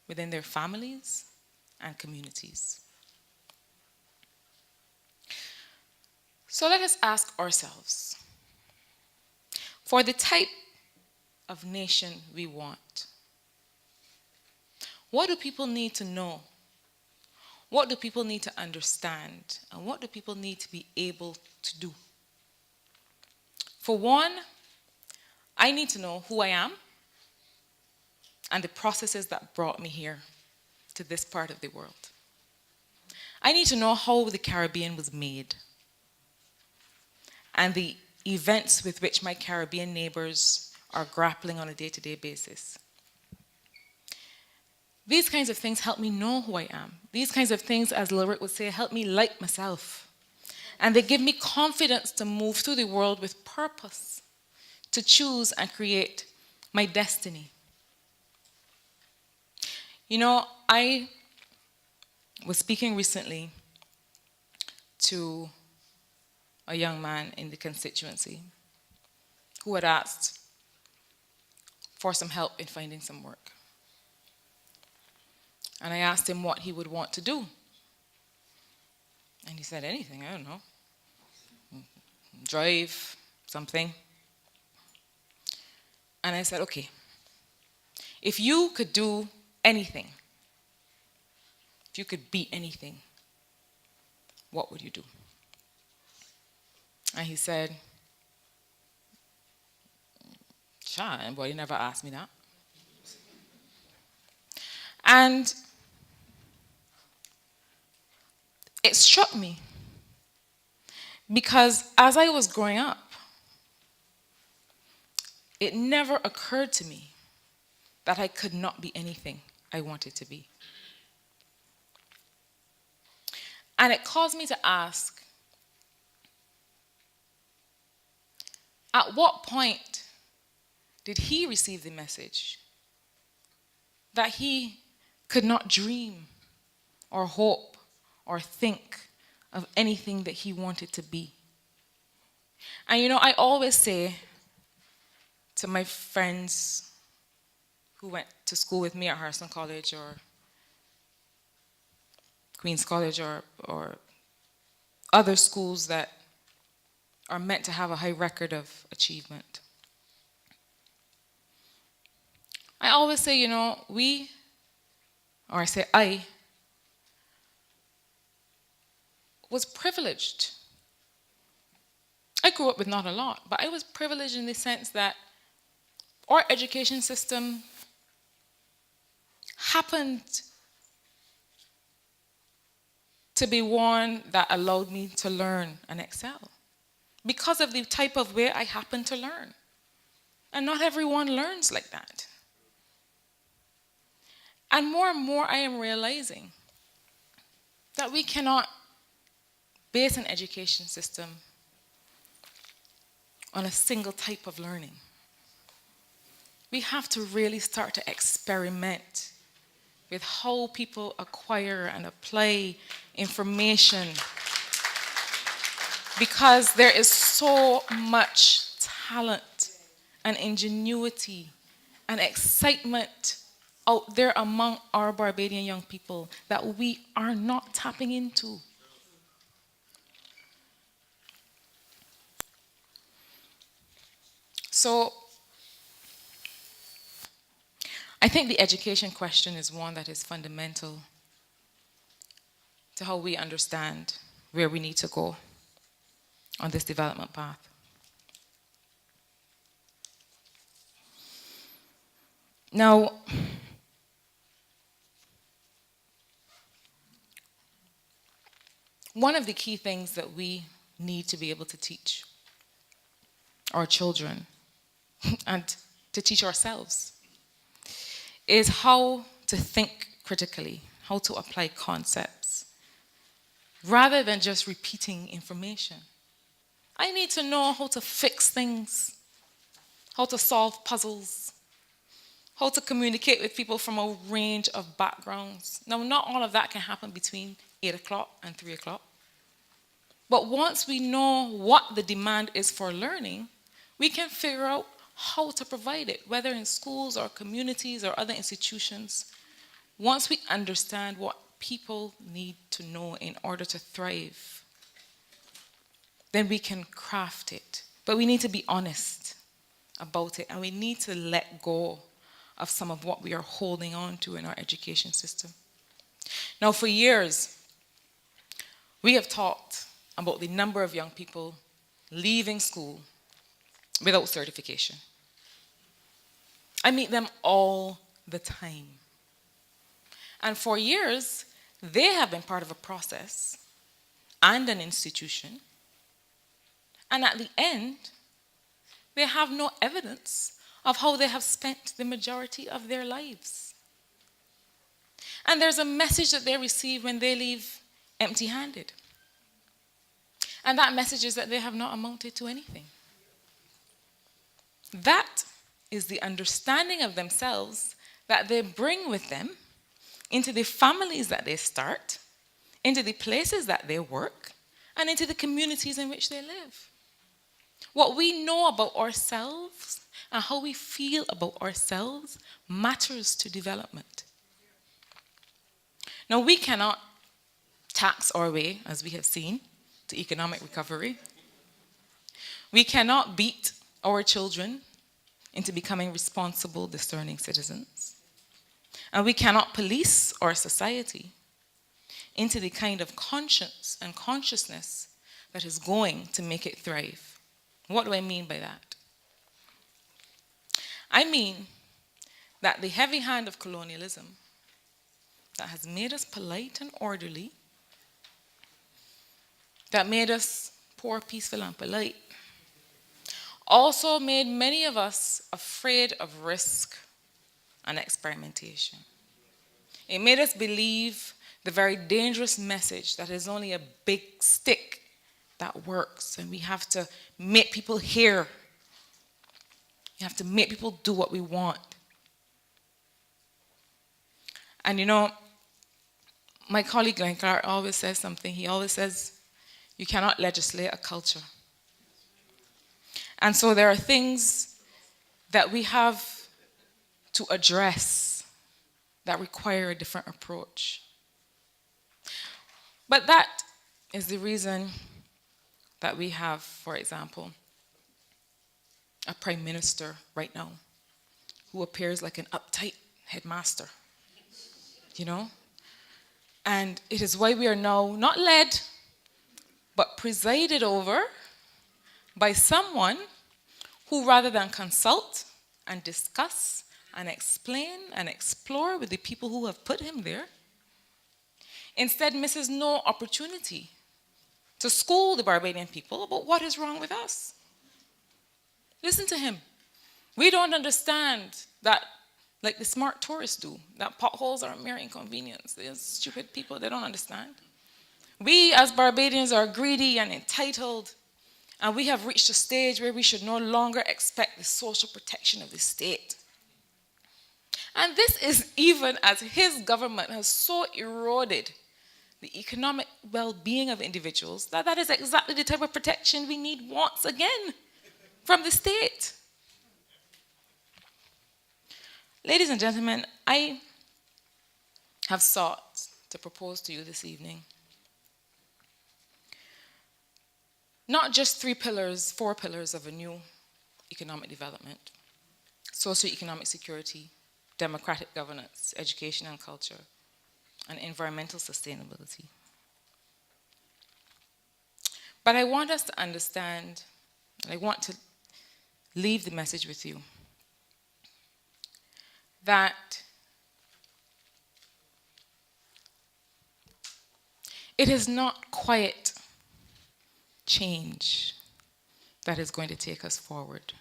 within their families and communities. So let us ask ourselves, for the type of nation we want, what do people need to know? What do people need to understand? And what do people need to be able to do? For one, I need to know who I am and the processes that brought me here to this part of the world. I need to know how the Caribbean was made and the events with which my Caribbean neighbors are grappling on a day-to-day basis. These kinds of things help me know who I am. These kinds of things, as Lyric would say, help me like myself. And they give me confidence to move through the world with purpose, to choose and create my destiny. You know, I was speaking recently to a young man in the constituency who had asked for some help in finding some work. And I asked him what he would want to do. And he said, anything, I don't know. Drive, something. And I said, okay, if you could do anything, if you could beat anything, what would you do? And he said, "Sure, boy, you never asked me that." And it struck me because as I was growing up, it never occurred to me that I could not be anything I wanted to be. And it caused me to ask, at what point did he receive the message that he could not dream or hope or think of anything that he wanted to be? And you know, I always say to my friends who went to school with me at Harrison College or Queen's College or other schools that are meant to have a high record of achievement, I always say, you know, I was privileged. I grew up with not a lot, but I was privileged in the sense that our education system happened to be one that allowed me to learn and excel because of the type of way I happened to learn. And not everyone learns like that. And more I am realizing that we cannot base an education system on a single type of learning. We have to really start to experiment with how people acquire and apply information, because there is so much talent and ingenuity and excitement out there among our Barbadian young people that we are not tapping into. So I think the education question is one that is fundamental to how we understand where we need to go on this development path. Now, one of the key things that we need to be able to teach our children and to teach ourselves is how to think critically, how to apply concepts, rather than just repeating information. I need to know how to fix things, how to solve puzzles, how to communicate with people from a range of backgrounds. Now, not all of that can happen between 8 o'clock and 3 o'clock. But once we know what the demand is for learning, we can figure out how to provide it, whether in schools or communities or other institutions. Once we understand what people need to know in order to thrive, then we can craft it. But we need to be honest about it, and we need to let go of some of what we are holding on to in our education system. Now, for years, we have talked about the number of young people leaving school without certification. I meet them all the time. And for years, they have been part of a process and an institution. And at the end, they have no evidence of how they have spent the majority of their lives. And there's a message that they receive when they leave empty-handed. And that message is that they have not amounted to anything. That is the understanding of themselves that they bring with them into the families that they start, into the places that they work, and into the communities in which they live. What we know about ourselves and how we feel about ourselves matters to development. Now, we cannot tax our way, as we have seen, to economic recovery. We cannot beat our children into becoming responsible, discerning citizens. And we cannot police our society into the kind of conscience and consciousness that is going to make it thrive. What do I mean by that? I mean that the heavy hand of colonialism that has made us polite and orderly, that made us poor, peaceful, and polite, also made many of us afraid of risk and experimentation. It made us believe the very dangerous message that is only a big stick that works, and we have to make people hear. You have to make people do what we want. And you know, my colleague Glenn Clark always says something. He always says, you cannot legislate a culture. And so there are things that we have to address that require a different approach. But that is the reason that we have, for example, a prime minister right now who appears like an uptight headmaster, you know? And it is why we are now not led, but presided over by someone who, rather than consult and discuss and explain and explore with the people who have put him there, instead misses no opportunity to school the Barbadian people about what is wrong with us. Listen to him. We don't understand that, like the smart tourists do, that potholes are a mere inconvenience. They're stupid people, they don't understand. We as Barbadians are greedy and entitled, and we have reached a stage where we should no longer expect the social protection of the state. And this is even as his government has so eroded the economic well-being of individuals that that is exactly the type of protection we need once again from the state. Ladies and gentlemen, I have sought to propose to you this evening not just 4 pillars of a new economic development: socioeconomic security, democratic governance, education and culture, and environmental sustainability. But I want us to understand, and I want to leave the message with you, that it is not quiet change that is going to take us forward.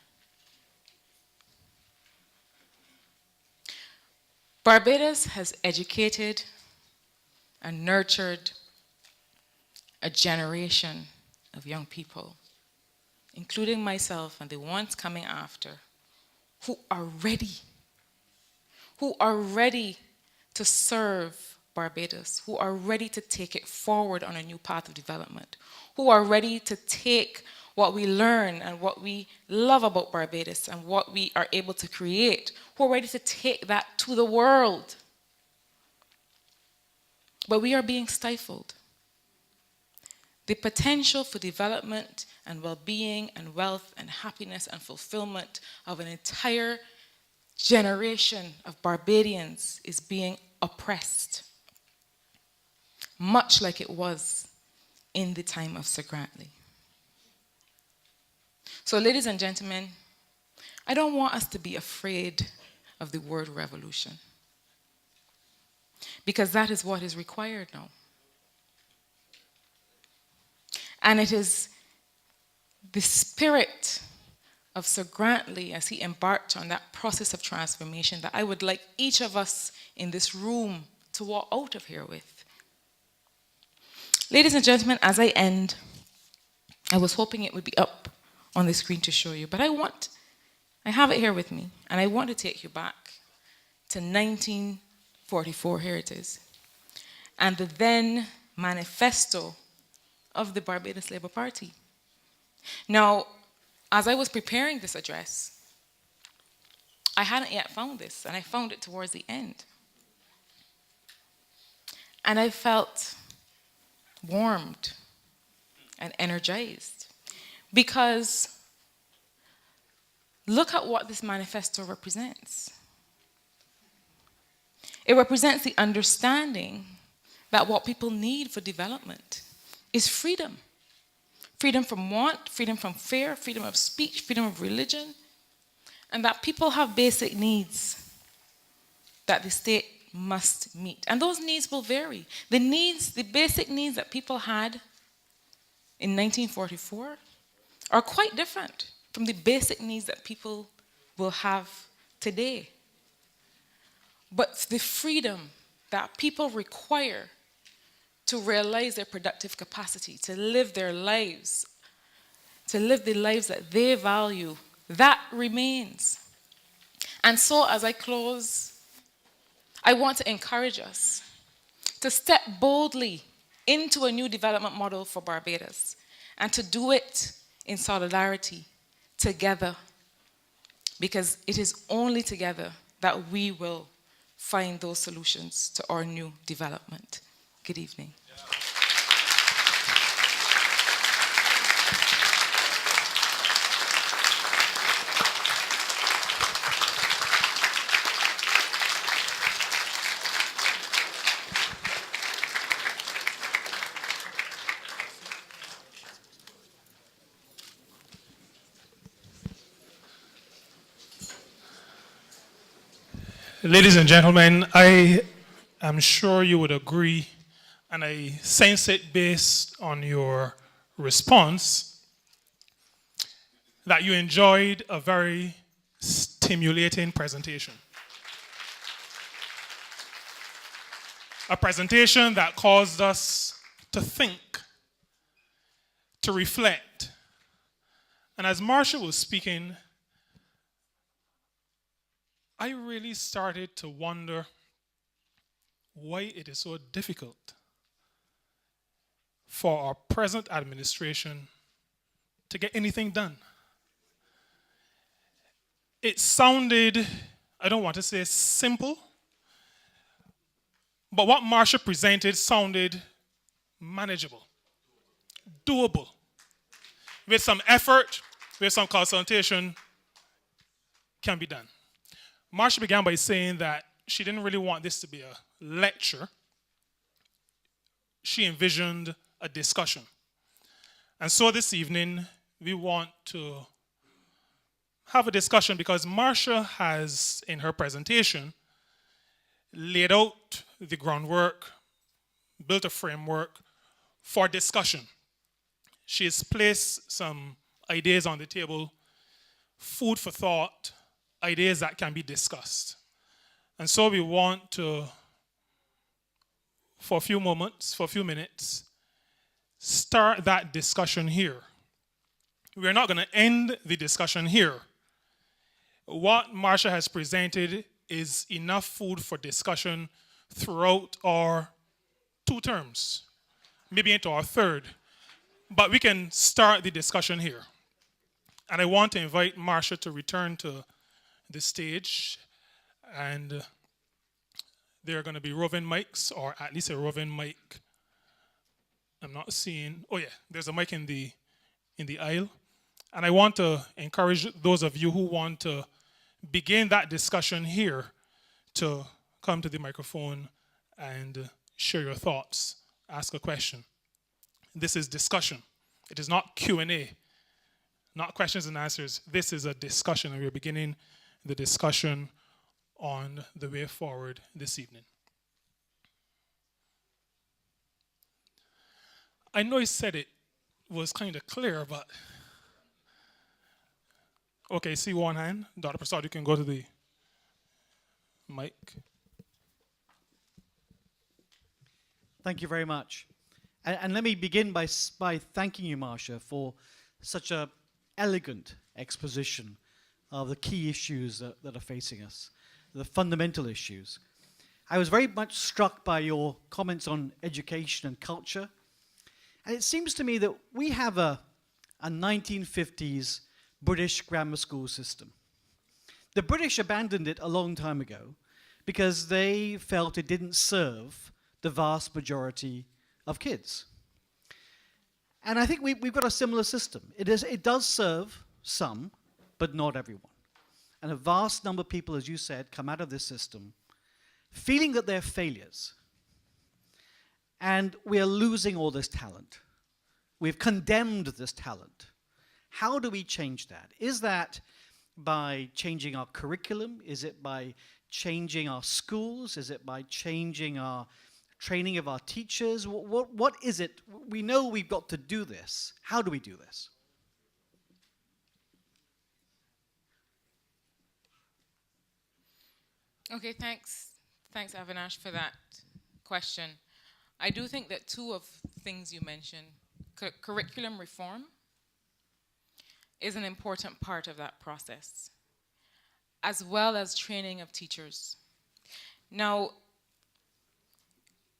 Barbados has educated and nurtured a generation of young people, including myself and the ones coming after, who are ready to serve Barbados, who are ready to take it forward on a new path of development, who are ready to take what we learn and what we love about Barbados and what we are able to create, who are ready to take that to the world. But we are being stifled. The potential for development and well-being and wealth and happiness and fulfillment of an entire generation of Barbadians is being oppressed, much like it was in the time of Sir Grantley. So, ladies and gentlemen, I don't want us to be afraid of the word revolution, because that is what is required now. And it is the spirit of Sir Grantley as he embarked on that process of transformation that I would like each of us in this room to walk out of here with. Ladies and gentlemen, as I end, I was hoping it would be up on the screen to show you, but I have it here with me, and I want to take you back to 1944, here it is, and the then manifesto of the Barbados Labour Party. Now, as I was preparing this address, I hadn't yet found this, and I found it towards the end. And I felt warmed and energized, because look at what this manifesto represents. It represents the understanding that what people need for development is freedom. Freedom from want, freedom from fear, freedom of speech, freedom of religion, and that people have basic needs that the state must meet. And those needs will vary. The basic needs that people had in 1944 are quite different from the basic needs that people will have today. But the freedom that people require to realize their productive capacity, to live their lives, to live the lives that they value, that remains. And so as I close, I want to encourage us to step boldly into a new development model for Barbados and to do it in solidarity, together, because it is only together that we will find those solutions to our new development. Good evening. Ladies and gentlemen, I am sure you would agree, and I sense it based on your response, that you enjoyed a very stimulating presentation. A presentation that caused us to think, to reflect. And as Marsha was speaking, I really started to wonder why it is so difficult for our present administration to get anything done. It sounded, I don't want to say simple, but what Marsha presented sounded manageable, doable. With some effort, with some consultation, can be done. Marsha began by saying that she didn't really want this to be a lecture. She envisioned a discussion. And so this evening, we want to have a discussion because Marsha has, in her presentation, laid out the groundwork, built a framework for discussion. She has placed some ideas on the table, food for thought, ideas that can be discussed. And so we want to, for a few moments, for a few minutes, start that discussion here. We're not going to end the discussion here. What Marsha has presented is enough food for discussion throughout our 2 terms, maybe into our 3rd. But we can start the discussion here. And I want to invite Marsha to return to the stage, and there are going to be roving mics, or at least a roving mic. I'm not seeing, oh yeah, there's a mic in the aisle. And I want to encourage those of you who want to begin that discussion here to come to the microphone and share your thoughts, ask a question. This is discussion. It is not Q&A, not questions and answers. This is a discussion, and we're beginning the discussion on the way forward this evening. I know he said it was kind of clear, but okay, see one hand. Dr. Prasad, you can go to the mic. Thank you very much. And let me begin by thanking you, Marsha, for such an elegant exposition of the key issues that are facing us, the fundamental issues. I was very much struck by your comments on education and culture. And it seems to me that we have a 1950s British grammar school system. The British abandoned it a long time ago because they felt it didn't serve the vast majority of kids. And I think we've got a similar system. It does serve some, but not everyone. And a vast number of people, as you said, come out of this system feeling that they're failures. And we are losing all this talent. We've condemned this talent. How do we change that? Is that by changing our curriculum? Is it by changing our schools? Is it by changing our training of our teachers? What is it? We know we've got to do this. How do we do this? Okay, thanks. Thanks, Avinash, for that question. I do think that two of things you mentioned, curriculum reform is an important part of that process, as well as training of teachers. Now,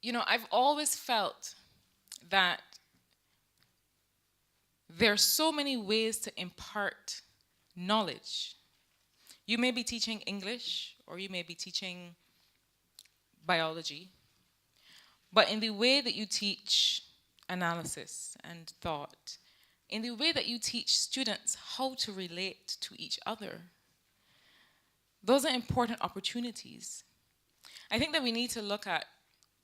you know, I've always felt that there are so many ways to impart knowledge. You may be teaching English, or you may be teaching biology, but in the way that you teach analysis and thought, in the way that you teach students how to relate to each other, those are important opportunities. I think that we need to look at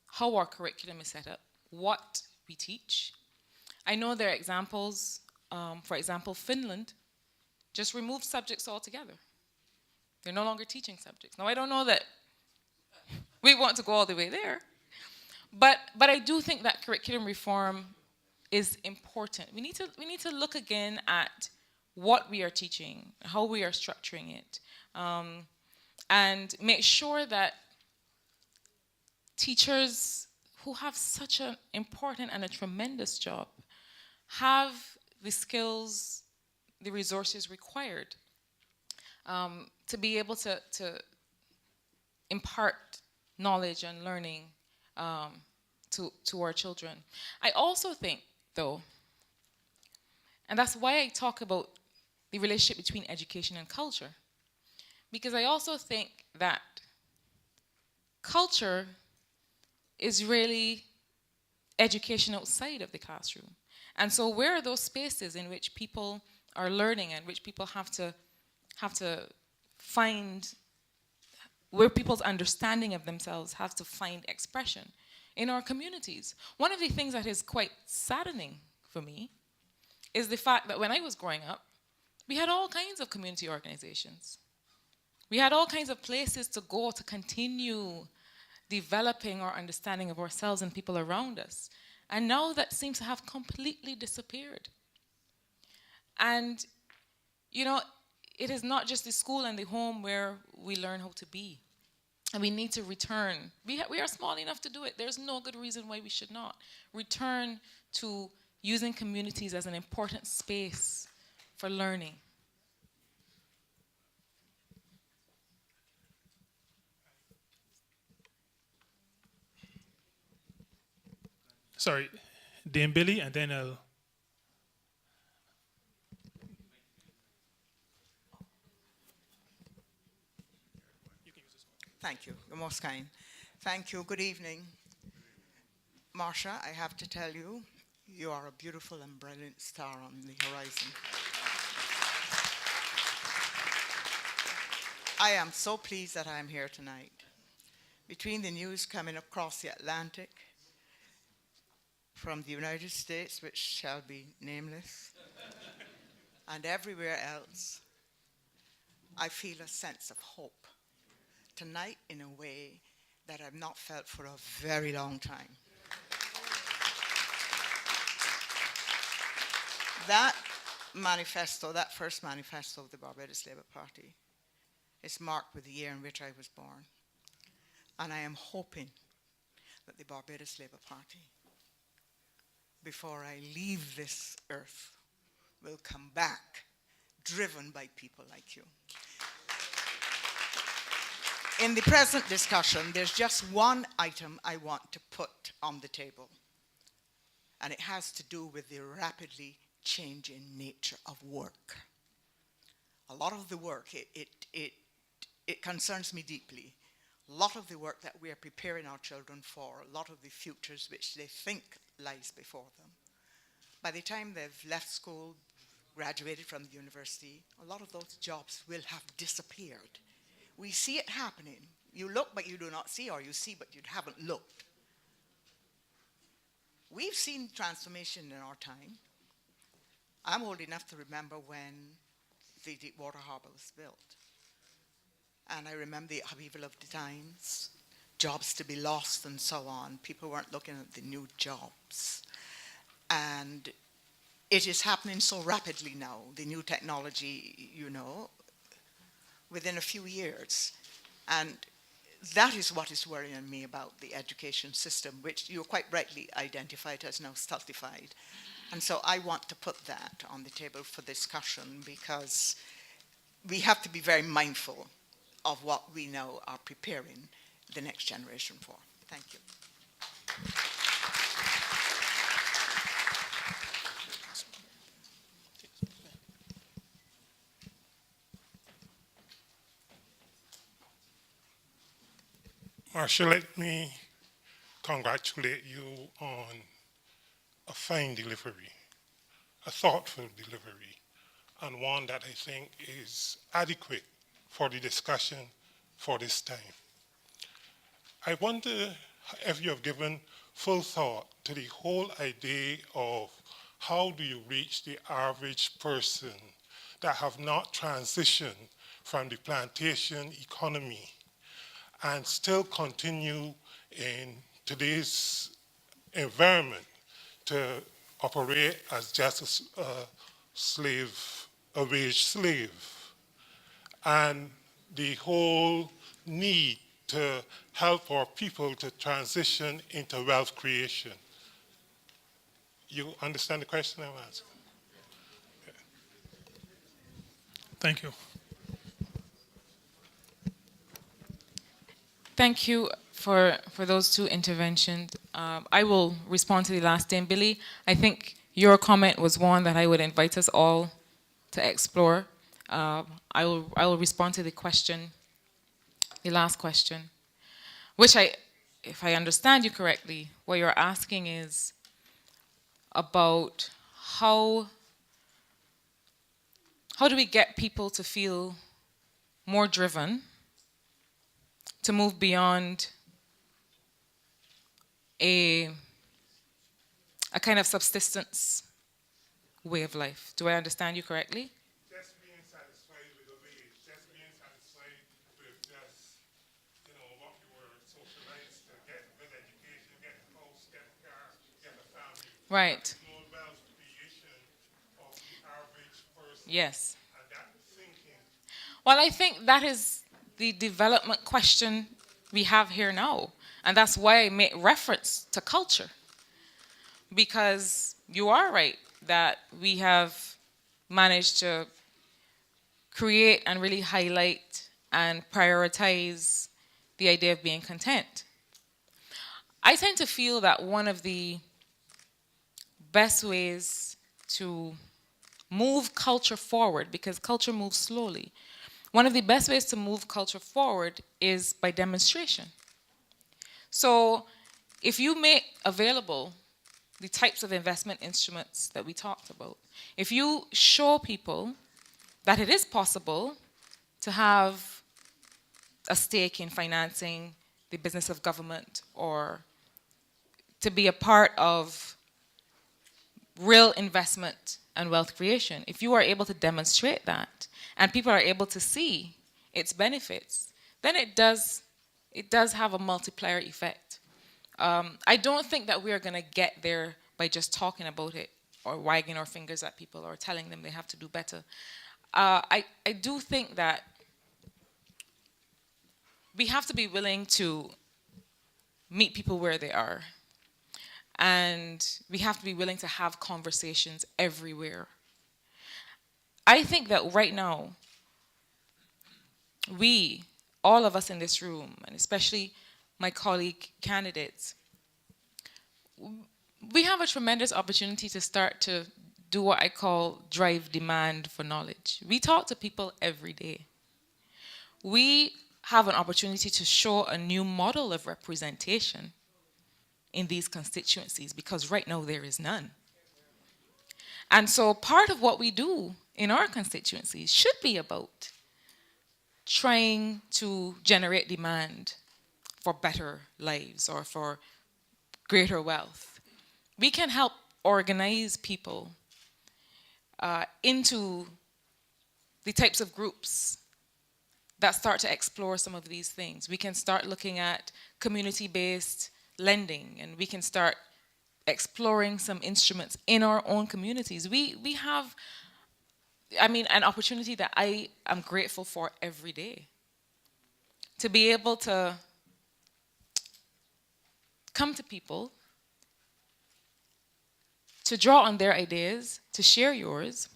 how our curriculum is set up, what we teach. I know there are examples, for example, Finland just removed subjects altogether. They're no longer teaching subjects. Now, I don't know that we want to go all the way there, but I do think that curriculum reform is important. We need to look again at what we are teaching, how we are structuring it, and make sure that teachers who have such an important and a tremendous job have the skills, the resources required to be able to impart knowledge and learning to our children. I also think, though, and that's why I talk about the relationship between education and culture, because I also think that culture is really education outside of the classroom. And so where are those spaces in which people are learning and which people have to find, where people's understanding of themselves has to find expression? In our communities. One of the things that is quite saddening for me is the fact that when I was growing up, we had all kinds of community organizations. We had all kinds of places to go to continue developing our understanding of ourselves and people around us. And now that seems to have completely disappeared. And, you know, it is not just the school and the home where we learn how to be. And we need to return. We are small enough to do it. There's no good reason why we should not. Return to using communities as an important space for learning. Sorry, Dame Billy, and then I'll... Thank you. You're most kind. Thank you. Good evening. Marsha, I have to tell you, you are a beautiful and brilliant star on the horizon. I am so pleased that I am here tonight. Between the news coming across the Atlantic from the United States, which shall be nameless, and everywhere else, I feel a sense of hope tonight in a way that I've not felt for a very long time. That manifesto, that first manifesto of the Barbados Labour Party, is marked with the year in which I was born. And I am hoping that the Barbados Labour Party, before I leave this earth, will come back driven by people like you. In the present discussion, there's just one item I want to put on the table, and it has to do with the rapidly changing nature of work. A lot of the work, it concerns me deeply. A lot of the work that we are preparing our children for, a lot of the futures which they think lies before them, by the time they've left school, graduated from the university, a lot of those jobs will have disappeared. We see it happening. You look, but you do not see, or you see, but you haven't looked. We've seen transformation in our time. I'm old enough to remember when the Deepwater Harbor was built. And I remember the upheaval of the times, jobs to be lost and so on. People weren't looking at the new jobs. And it is happening so rapidly now, the new technology, you know, within a few years. And that is what is worrying me about the education system, which you quite rightly identified as now stultified. And so I want to put that on the table for discussion, because we have to be very mindful of what we now are preparing the next generation for. Thank you. Marsha, let me congratulate you on a fine delivery, a thoughtful delivery, and one that I think is adequate for the discussion for this time. I wonder if you have given full thought to the whole idea of how do you reach the average person that have not transitioned from the plantation economy and still continue in today's environment to operate as just a slave, a wage slave, and the whole need to help our people to transition into wealth creation. You understand the question I'm asking? Thank you. Thank you for those two interventions. I will respond to the last thing. Billy, I think your comment was one that I would invite us all to explore. I will respond to the question, the last question, which if I understand you correctly, what you're asking is about how do we get people to feel more driven to move beyond a kind of subsistence way of life. Do I understand you correctly? Just being satisfied with the wage, just being satisfied with just, what you were socialized to get a good education, get a house, get a car, get a family. Right. No wealth creation of the average person. Yes. And that thinking. Well, I think that is the development question we have here now. And that's why I make reference to culture. Because you are right that we have managed to create and really highlight and prioritize the idea of being content. I tend to feel that one of the best ways to move culture forward, because culture moves slowly, one of the best ways to move culture forward is by demonstration. So if you make available the types of investment instruments that we talked about, if you show people that it is possible to have a stake in financing the business of government or to be a part of real investment and wealth creation, if you are able to demonstrate that and people are able to see its benefits, then it does have a multiplier effect. I don't think that we are going to get there by just talking about it or wagging our fingers at people or telling them they have to do better. I do think that we have to be willing to meet people where they are. And we have to be willing to have conversations everywhere. I think that right now, we, all of us in this room, and especially my colleague candidates, we have a tremendous opportunity to start to do what I call drive demand for knowledge. We talk to people every day. We have an opportunity to show a new model of representation in these constituencies, because right now there is none. And so part of what we do in our constituencies should be about trying to generate demand for better lives or for greater wealth. We can help organize people into the types of groups that start to explore some of these things. We can start looking at community-based lending, and we can start exploring some instruments in our own communities. We have, I mean, an opportunity that I am grateful for every day. To be able to come to people, to draw on their ideas, to share yours,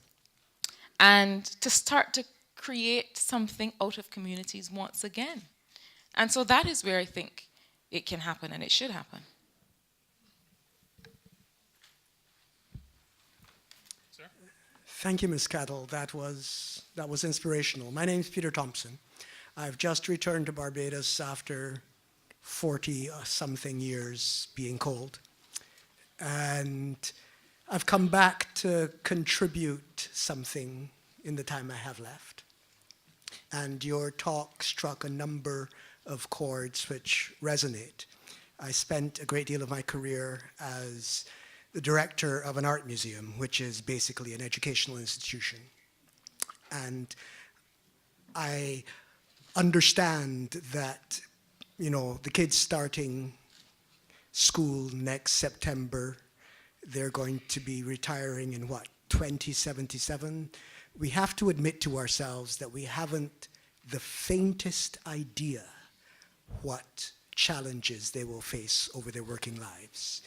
and to start to create something out of communities once again. And so that is where I think it can happen and it should happen. Thank you, Ms. Caddle. That was inspirational. My name is Peter Thompson. I've just returned to Barbados after 40-something years being cold. And I've come back to contribute something in the time I have left. And your talk struck a number of chords which resonate. I spent a great deal of my career as the director of an art museum, which is basically an educational institution. And I understand that, you know, the kids starting school next September, they're going to be retiring in what, 2077? We have to admit to ourselves that we haven't the faintest idea what challenges they will face over their working lives.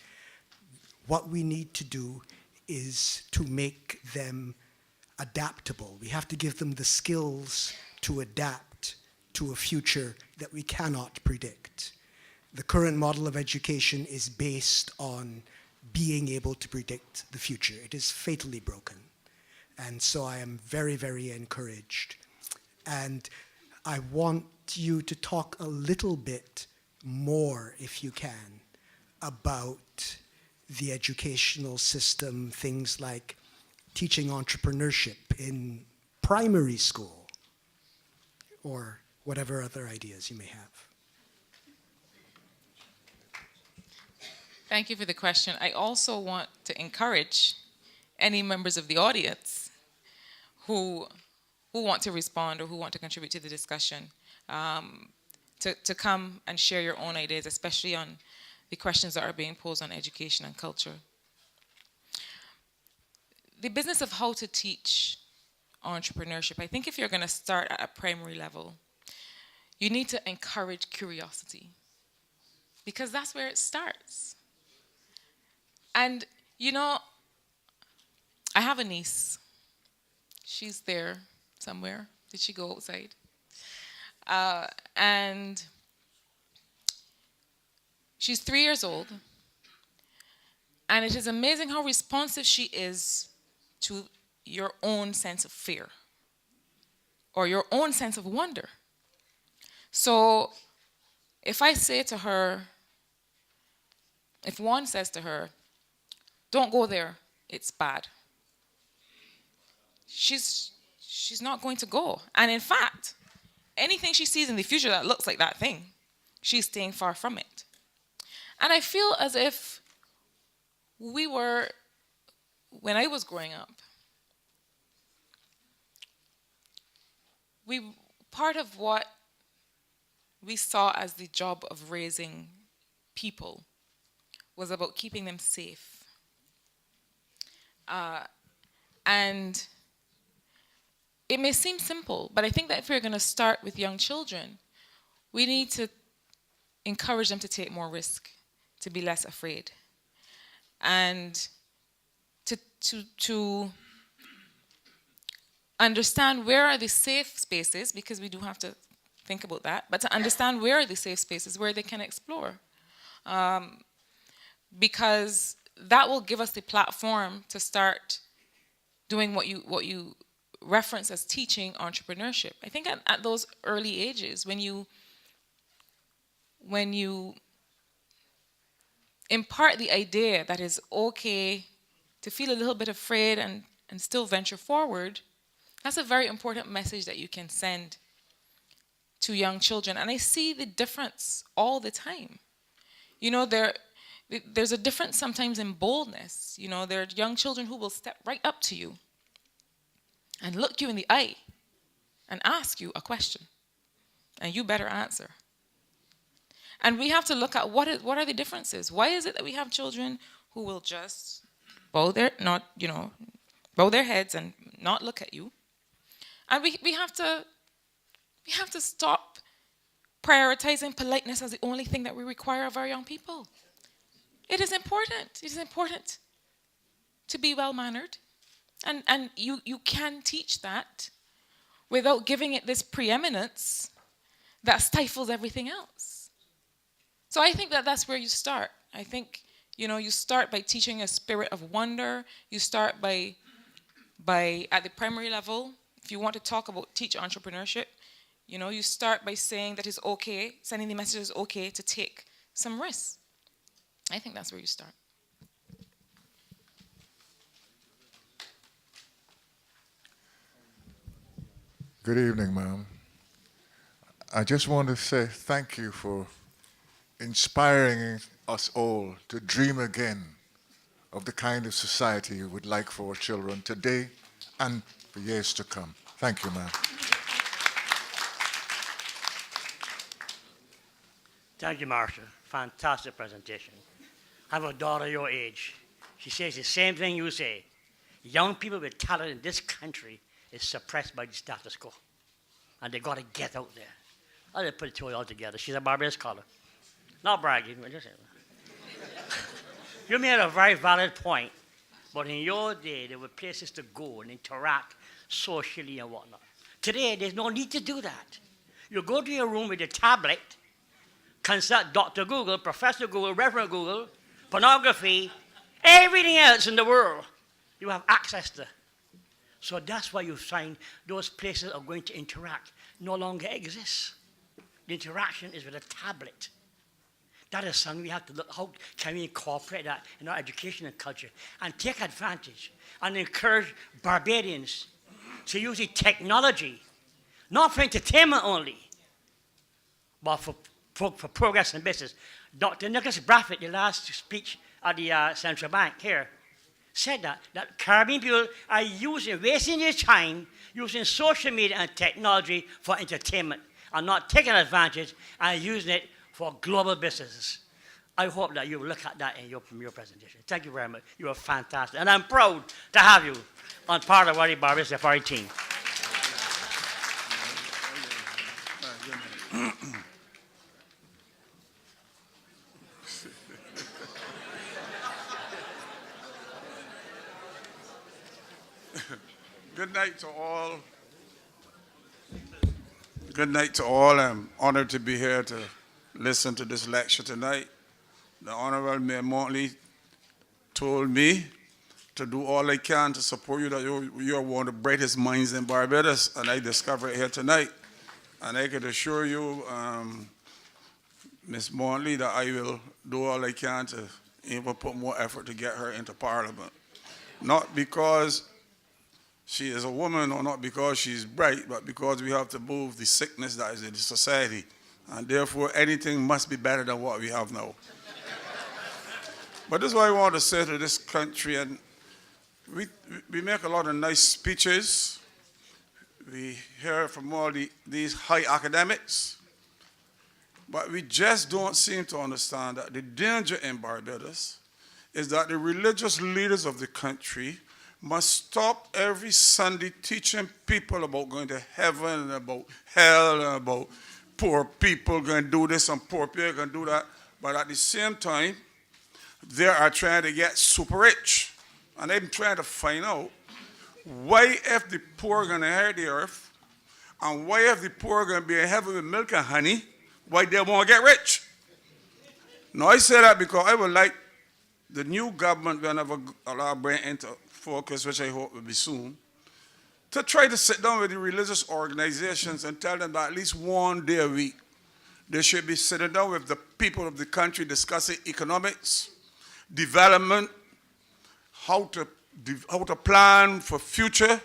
What we need to do is to make them adaptable. We have to give them the skills to adapt to a future that we cannot predict. The current model of education is based on being able to predict the future. It is fatally broken. And so I am very, very encouraged. And I want you to talk a little bit more, if you can, about the educational system, things like teaching entrepreneurship in primary school, or whatever other ideas you may have. Thank you for the question. I also want to encourage any members of the audience who want to respond or who want to contribute to the discussion to come and share your own ideas, especially on the questions that are being posed on education and culture. The business of how to teach entrepreneurship, I think if you're going to start at a primary level, you need to encourage curiosity, because that's where it starts. And, you know, I have a niece. She's there somewhere. Did she go outside? And she's 3 years old. And it is amazing how responsive she is to your own sense of fear or your own sense of wonder. So if I say to her, if one says to her, "Don't go there, it's bad," she's not going to go. And in fact, anything she sees in the future that looks like that thing, she's staying far from it. And I feel as if when I was growing up, part of what we saw as the job of raising people was about keeping them safe. And it may seem simple, but I think that if we're going to start with young children, we need to encourage them to take more risk, to be less afraid, and to understand where are the safe spaces, because we do have to think about that, but to understand where are the safe spaces where they can explore. Because that will give us the platform to start doing what you reference as teaching entrepreneurship. I think at those early ages, when you impart the idea that it's okay to feel a little bit afraid and still venture forward, that's a very important message that you can send to young children, and I see the difference all the time. There's a difference sometimes in boldness. There are young children who will step right up to you and look you in the eye and ask you a question, and you better answer. And we have to look at what are the differences. Why is it that we have children who will just bow their heads and not look at you? And we have to stop prioritizing politeness as the only thing that we require of our young people. It is important. It is important to be well-mannered. And you can teach that without giving it this preeminence that stifles everything else. So I think that that's where you start. I think, you start by teaching a spirit of wonder. You start by at the primary level, if you want to teach entrepreneurship, you start by saying that it's okay, sending the message it's okay to take some risks. I think that's where you start. Good evening, ma'am. I just want to say thank you for inspiring us all to dream again of the kind of society you would like for our children today and for years to come. Thank you, ma'am. Thank you, Marsha. Fantastic presentation. I have a daughter your age. She says the same thing you say. Young people with talent in this country is suppressed by the status quo. And they got to get out there. I'll just put it two all together. She's a Barbados scholar. Not bragging. You made a very valid point. But in your day, there were places to go and interact socially and whatnot. Today, there's no need to do that. You go to your room with your tablet, consult Dr. Google, Professor Google, Reverend Google, pornography, everything else in the world you have access to. So that's why you find those places are going to interact no longer exist. The interaction is with a tablet. That is something we have to look, how can we incorporate that in our education and culture and take advantage and encourage Barbadians to use the technology, not for entertainment only, but for progress and business. Dr. Nicholas Braffett, the last speech at the Central Bank here, said that Caribbean people are wasting their time using social media and technology for entertainment and not taking advantage and using it for global businesses. I hope that you will look at that in your presentation. Thank you very much. You are fantastic. And I'm proud to have you on part of the Barbados Safari team. Good night to all. Good night to all. I'm honored to be here to listen to this lecture tonight. The Honorable Mayor Montley told me to do all I can to support you, that you are one of the brightest minds in Barbados, and I discovered it here tonight. And I can assure you, Ms. Montley, that I will do all I can to even put more effort to get her into Parliament. Not because she is a woman or not because she's bright, but because we have to move the sickness that is in the society. And therefore, anything must be better than what we have now. But this is what I want to say to this country. And we make a lot of nice speeches. We hear from all these high academics. But we just don't seem to understand that the danger in Barbados is that the religious leaders of the country must stop every Sunday teaching people about going to heaven and about hell and about poor people going to do this and poor people going to do that. But at the same time, they are trying to get super rich. And I'm trying to find out why if the poor are going to inherit the earth and why if the poor are going to be in heaven with milk and honey, why they won't get rich. Now I say that because I would like the new government, whenever allow bring into focus, which I hope will be soon, to try to sit down with the religious organizations and tell them that at least one day a week they should be sitting down with the people of the country discussing economics, development, how to plan for future,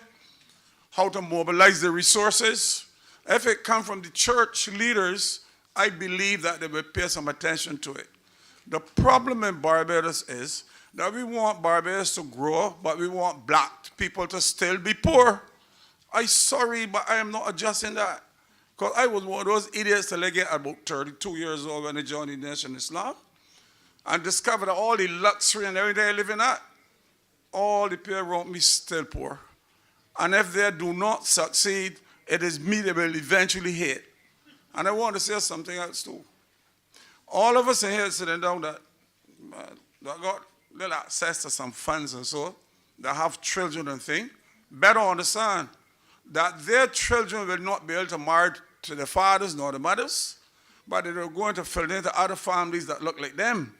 how to mobilize the resources, If it comes from the church leaders, I believe that they will pay some attention to it. The problem in Barbados is that we want Barbados to grow, but we want black people to still be poor. I'm sorry, but I am not adjusting that. Because I was one of those idiots till I get about 32 years old when I joined the Nation Islam and discovered that all the luxury and everything I live in at, all the people around me still poor. And if they do not succeed, it is me they will eventually hate. And I want to say something else too. All of us in here sitting down that got little access to some funds and so, that have children and things, better understand that their children will not be able to marry to the fathers nor the mothers, but they are going to fill into other families that look like them.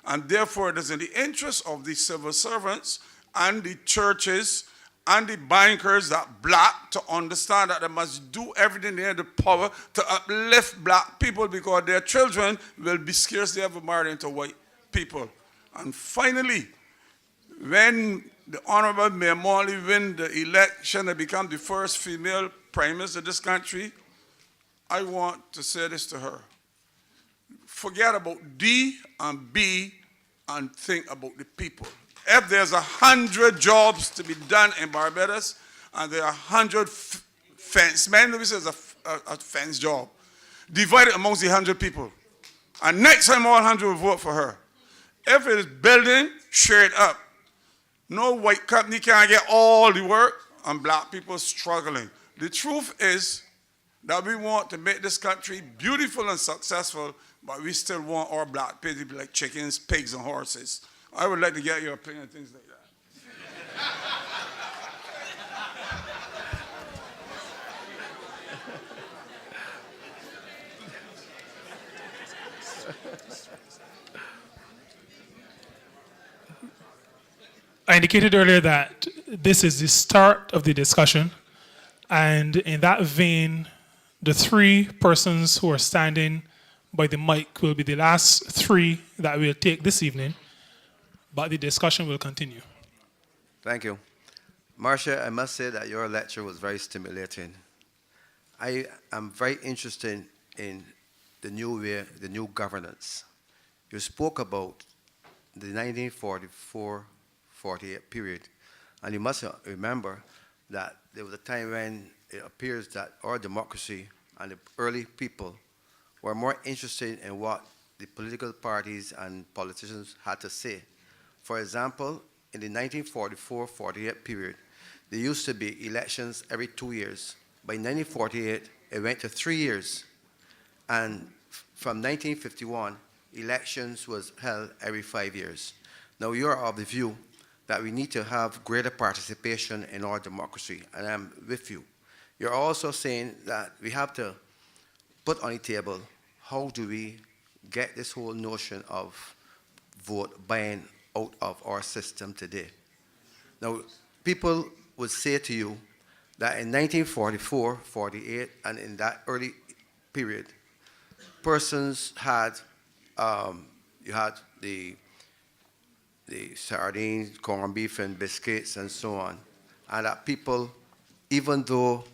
And therefore, it is in the interest of the civil servants and the churches and the bankers that black to understand that they must do everything in their power to uplift black people because their children will be scarcely ever married into white people. And finally, when the Honorable Mayor Morley win the election and become the first female prime minister of this country, I want to say this to her. Forget about D and B and think about the people. If there's 100 jobs to be done in Barbados and there are 100 fencemen, let me say it's a fence job, divided amongst the 100 people. And next time all 100 will vote for her. If it is building, share it up. No white company can get all the work and black people struggling. The truth is that we want to make this country beautiful and successful, but we still want our black people to be like chickens, pigs, and horses. I would like to get your opinion on things like that. I indicated earlier that this is the start of the discussion, and in that vein, the three persons who are standing by the mic will be the last three that we'll take this evening, but the discussion will continue. Thank you. Marsha, I must say that your lecture was very stimulating. I am very interested in the new governance. You spoke about the 1944-48 period, and you must remember that there was a time when it appears that our democracy and the early people were more interested in what the political parties and politicians had to say. For example, in the 1944-48 period, there used to be elections every 2 years. By 1948, it went to 3 years. And from 1951, elections was held every 5 years. Now you're of the view that we need to have greater participation in our democracy, and I'm with you. You're also saying that we have to put on the table, how do we get this whole notion of vote buying out of our system today? Now, people would say to you that in 1944, 48, and in that early period, persons had, you had the sardines, corned beef, and biscuits, and so on. And that people, even though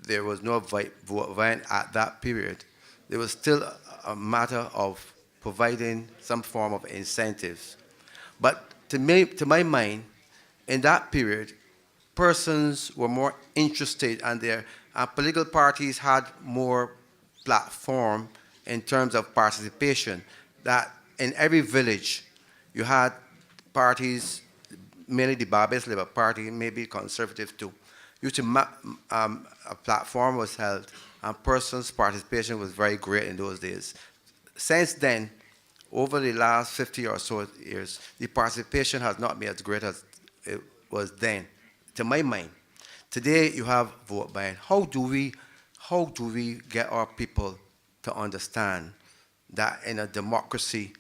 there was no vote buying at that period, there was still a matter of providing some form of incentives. But to my mind, in that period, persons were more interested, and their political parties had more platform in terms of participation. That in every village, you had parties, mainly the Barbados Labour Party, maybe conservative too. A platform was held, and persons' participation was very great in those days. Since then, over the last 50 or so years, the participation has not been as great as it was then, to my mind. Today, you have vote buying. How do we get our people to understand that in a democracy,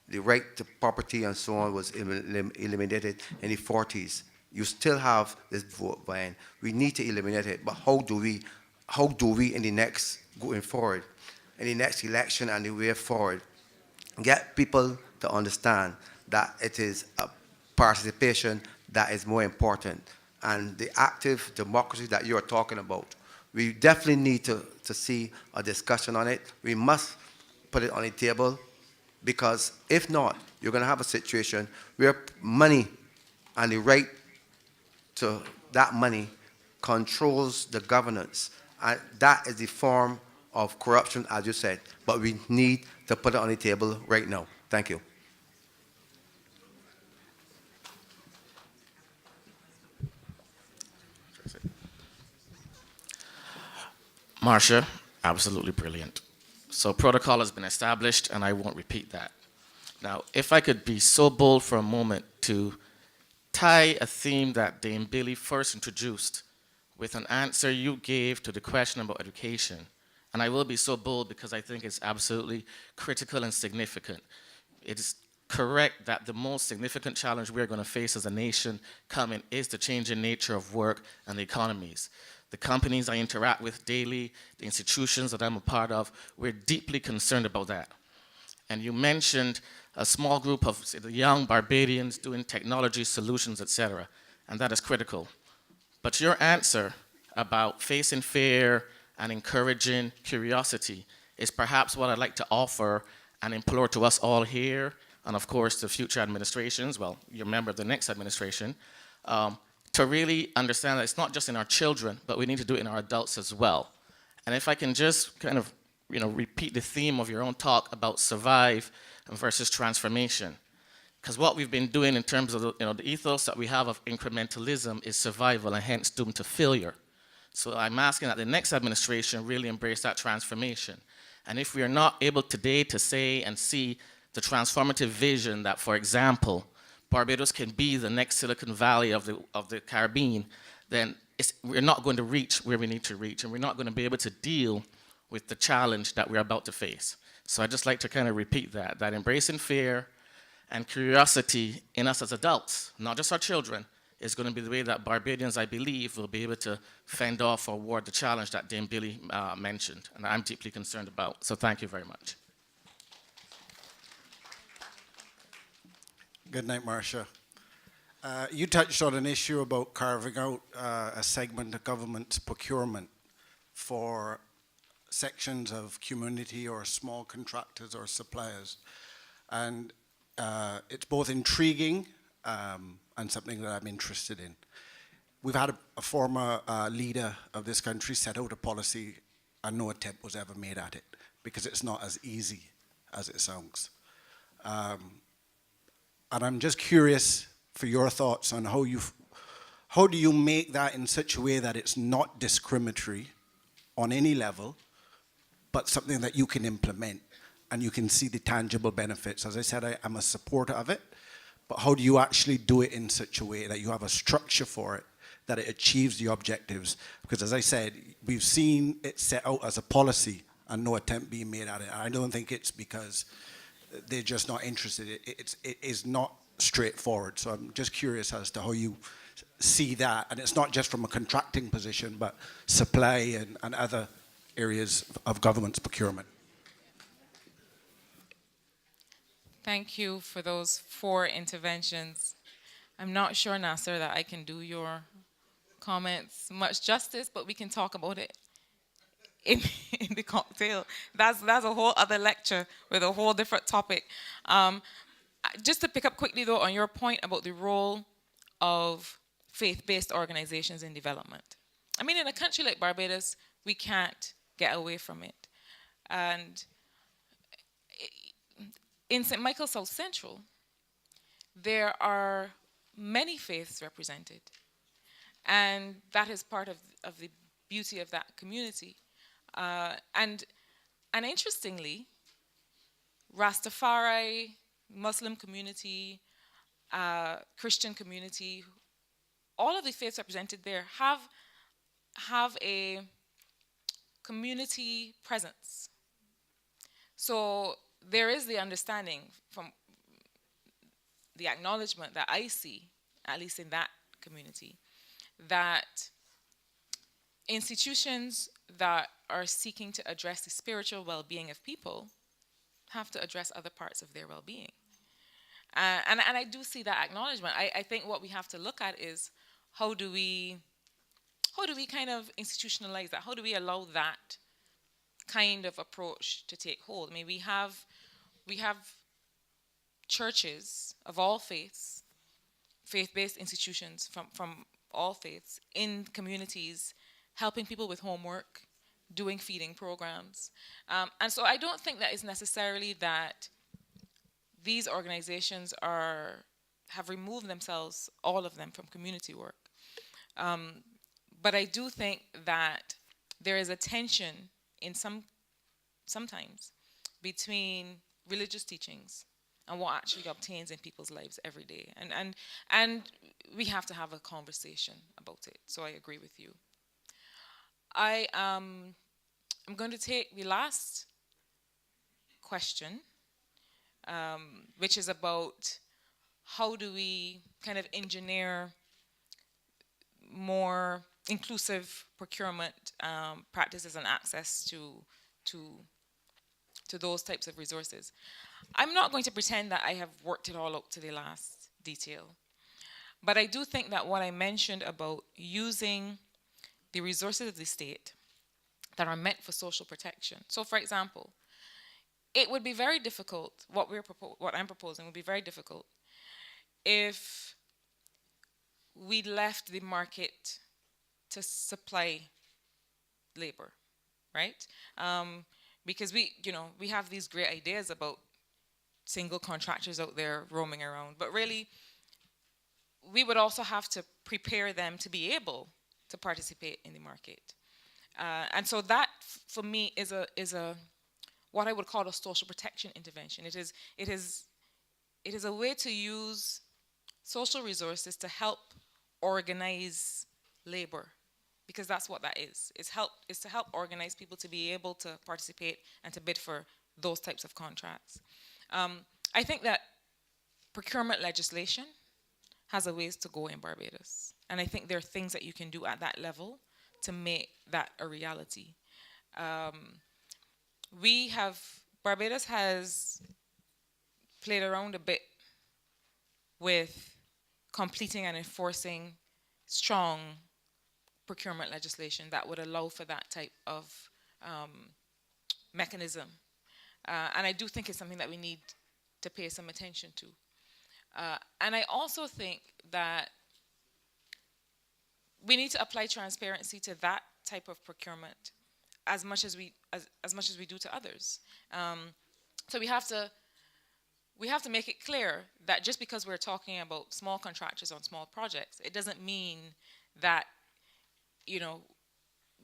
the right to property and so on was eliminated in the 40s? You still have this vote buying. We need to eliminate it, but how do we in the next, going forward, in the next election and the way forward, get people to understand that it is a participation that is more important, and the active democracy that you are talking about We definitely need to see a discussion on it. We must put it on the table, because if not, you're going to have a situation where money and the right to that money controls the governance. And that is the form of corruption, as you said. But we need to put it on the table right now. Thank you. Marsha, absolutely brilliant. So protocol has been established, and I won't repeat that. Now, if I could be so bold for a moment to tie a theme that Dame Billy first introduced with an answer you gave to the question about education, and I will be so bold because I think it's absolutely critical and significant. It is correct that the most significant challenge we're going to face as a nation coming is the changing nature of work and the economies. The companies I interact with daily, the institutions that I'm a part of, we're deeply concerned about that. And you mentioned a small group of young Barbadians doing technology solutions, etc., and that is critical. But your answer about facing fear and encouraging curiosity is perhaps what I'd like to offer and implore to us all here, and of course the future administrations, well, you're a member of the next administration, to really understand that it's not just in our children, but we need to do it in our adults as well. And if I can just kind of repeat the theme of your own talk about survive versus transformation. Because what we've been doing in terms of the ethos that we have of incrementalism is survival and hence doomed to failure. So I'm asking that the next administration really embrace that transformation. And if we are not able today to say and see the transformative vision that, for example, Barbados can be the next Silicon Valley of the Caribbean, then we're not going to reach where we need to reach, and we're not going to be able to deal with the challenge that we're about to face. So I'd just like to kind of repeat that embracing fear and curiosity in us as adults, not just our children, is going to be the way that Barbadians, I believe, will be able to fend off or ward the challenge that Dame Billy mentioned, and I'm deeply concerned about. So thank you very much. Good night, Marsha. You touched on an issue about carving out a segment of government procurement for sections of community or small contractors or suppliers. And it's both intriguing and something that I'm interested in. We've had a former leader of this country set out a policy and no attempt was ever made at it because it's not as easy as it sounds. And I'm just curious for your thoughts on how do you make that in such a way that it's not discriminatory on any level, but something that you can implement and you can see the tangible benefits. As I said, I'm a supporter of it, but how do you actually do it in such a way that you have a structure for it, that it achieves the objectives? Because as I said, we've seen it set out as a policy and no attempt being made at it. I don't think it's because they're just not interested. It is not straightforward. So I'm just curious as to how you see that. And it's not just from a contracting position, but supply and other areas of government's procurement. Thank you for those 4 interventions. I'm not sure, Nasser, that I can do your comments much justice, but we can talk about it in the cocktail. That's a whole other lecture with a whole different topic. Just to pick up quickly, though, on your point about the role of faith-based organizations in development. I mean, in a country like Barbados, we can't get away from it. And in St. Michael South Central, there are many faiths represented. And that is part of the beauty of that community. And interestingly, Rastafari, Muslim community, Christian community, all of the faiths represented there have a community presence. So there is the understanding from the acknowledgement that I see, at least in that community, that institutions that are seeking to address the spiritual well-being of people have to address other parts of their well-being. And I do see that acknowledgement. I think what we have to look at is how do we how do we kind of institutionalize that? How do we allow that kind of approach to take hold? I mean, we have churches of all faiths, faith-based institutions from all faiths in communities, helping people with homework, doing feeding programs. And so I don't think that it's necessarily that these organizations have removed themselves, all of them, from community work. But I do think that there is a tension in sometimes between religious teachings and what actually obtains in people's lives every day. And we have to have a conversation about it. So I agree with you. I'm going to take the last question, which is about how do we kind of engineer more inclusive procurement practices and access to those types of resources. I'm not going to pretend that I have worked it all out to the last detail, but I do think that what I mentioned about using the resources of the state that are meant for social protection. So, for example, it would be very difficult, what I'm proposing would be very difficult if we left the market to supply labor, right? Because we have these great ideas about single contractors out there roaming around, but really, we would also have to prepare them to be able to participate in the market. And so that, for me, is a what I would call a social protection intervention. It is a way to use social resources to help organize labor, because that's what that is. It's to help organize people to be able to participate and to bid for those types of contracts. I think that procurement legislation has a ways to go in Barbados, and I think there are things that you can do at that level to make that a reality. Barbados has played around a bit with completing and enforcing strong procurement legislation that would allow for that type of mechanism. And I do think it's something that we need to pay some attention to. And I also think that we need to apply transparency to that type of procurement as much as we do to others. So we have to make it clear that just because we're talking about small contractors on small projects, it doesn't mean that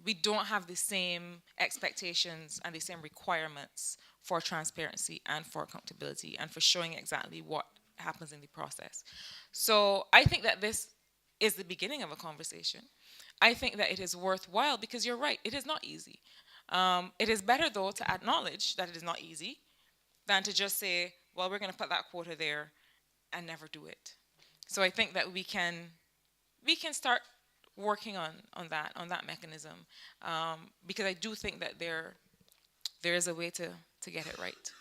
we don't have the same expectations and the same requirements for transparency and for accountability and for showing exactly what happens in the process. So I think that this is the beginning of a conversation. I think that it is worthwhile because you're right, it is not easy. It is better, though, to acknowledge that it is not easy than to just say, well, we're going to put that quota there and never do it. So I think that we can start working on that mechanism, because I do think that there is a way to get it right.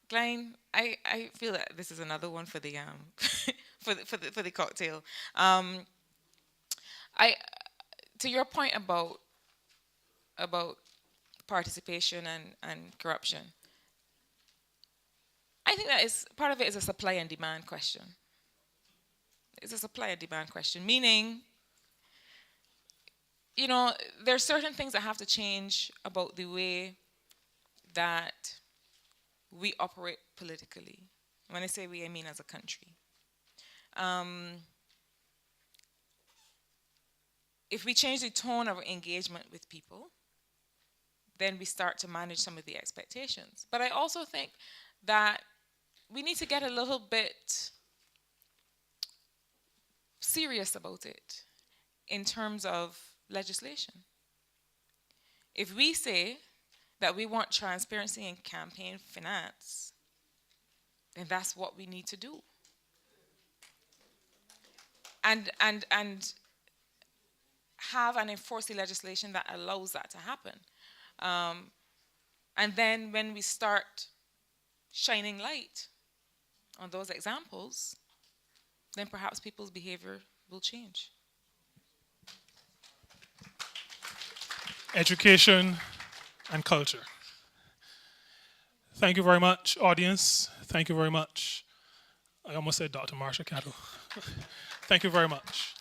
Glenn, I feel that this is another one for the for the cocktail. To your point about participation and corruption, I think that part of it is a supply and demand question. It's a supply and demand question, meaning, there are certain things that have to change about the way that we operate politically. When I say we, I mean as a country. If we change the tone of engagement with people, then we start to manage some of the expectations. But I also think that we need to get a little bit serious about it in terms of legislation. If we say that we want transparency in campaign finance, then that's what we need to do. And have and enforce the legislation that allows that to happen. And then when we start shining light on those examples, then perhaps people's behavior will change. Education and culture. Thank you very much, audience. Thank you very much. I almost said Dr. Marsha Caddle. Thank you very much.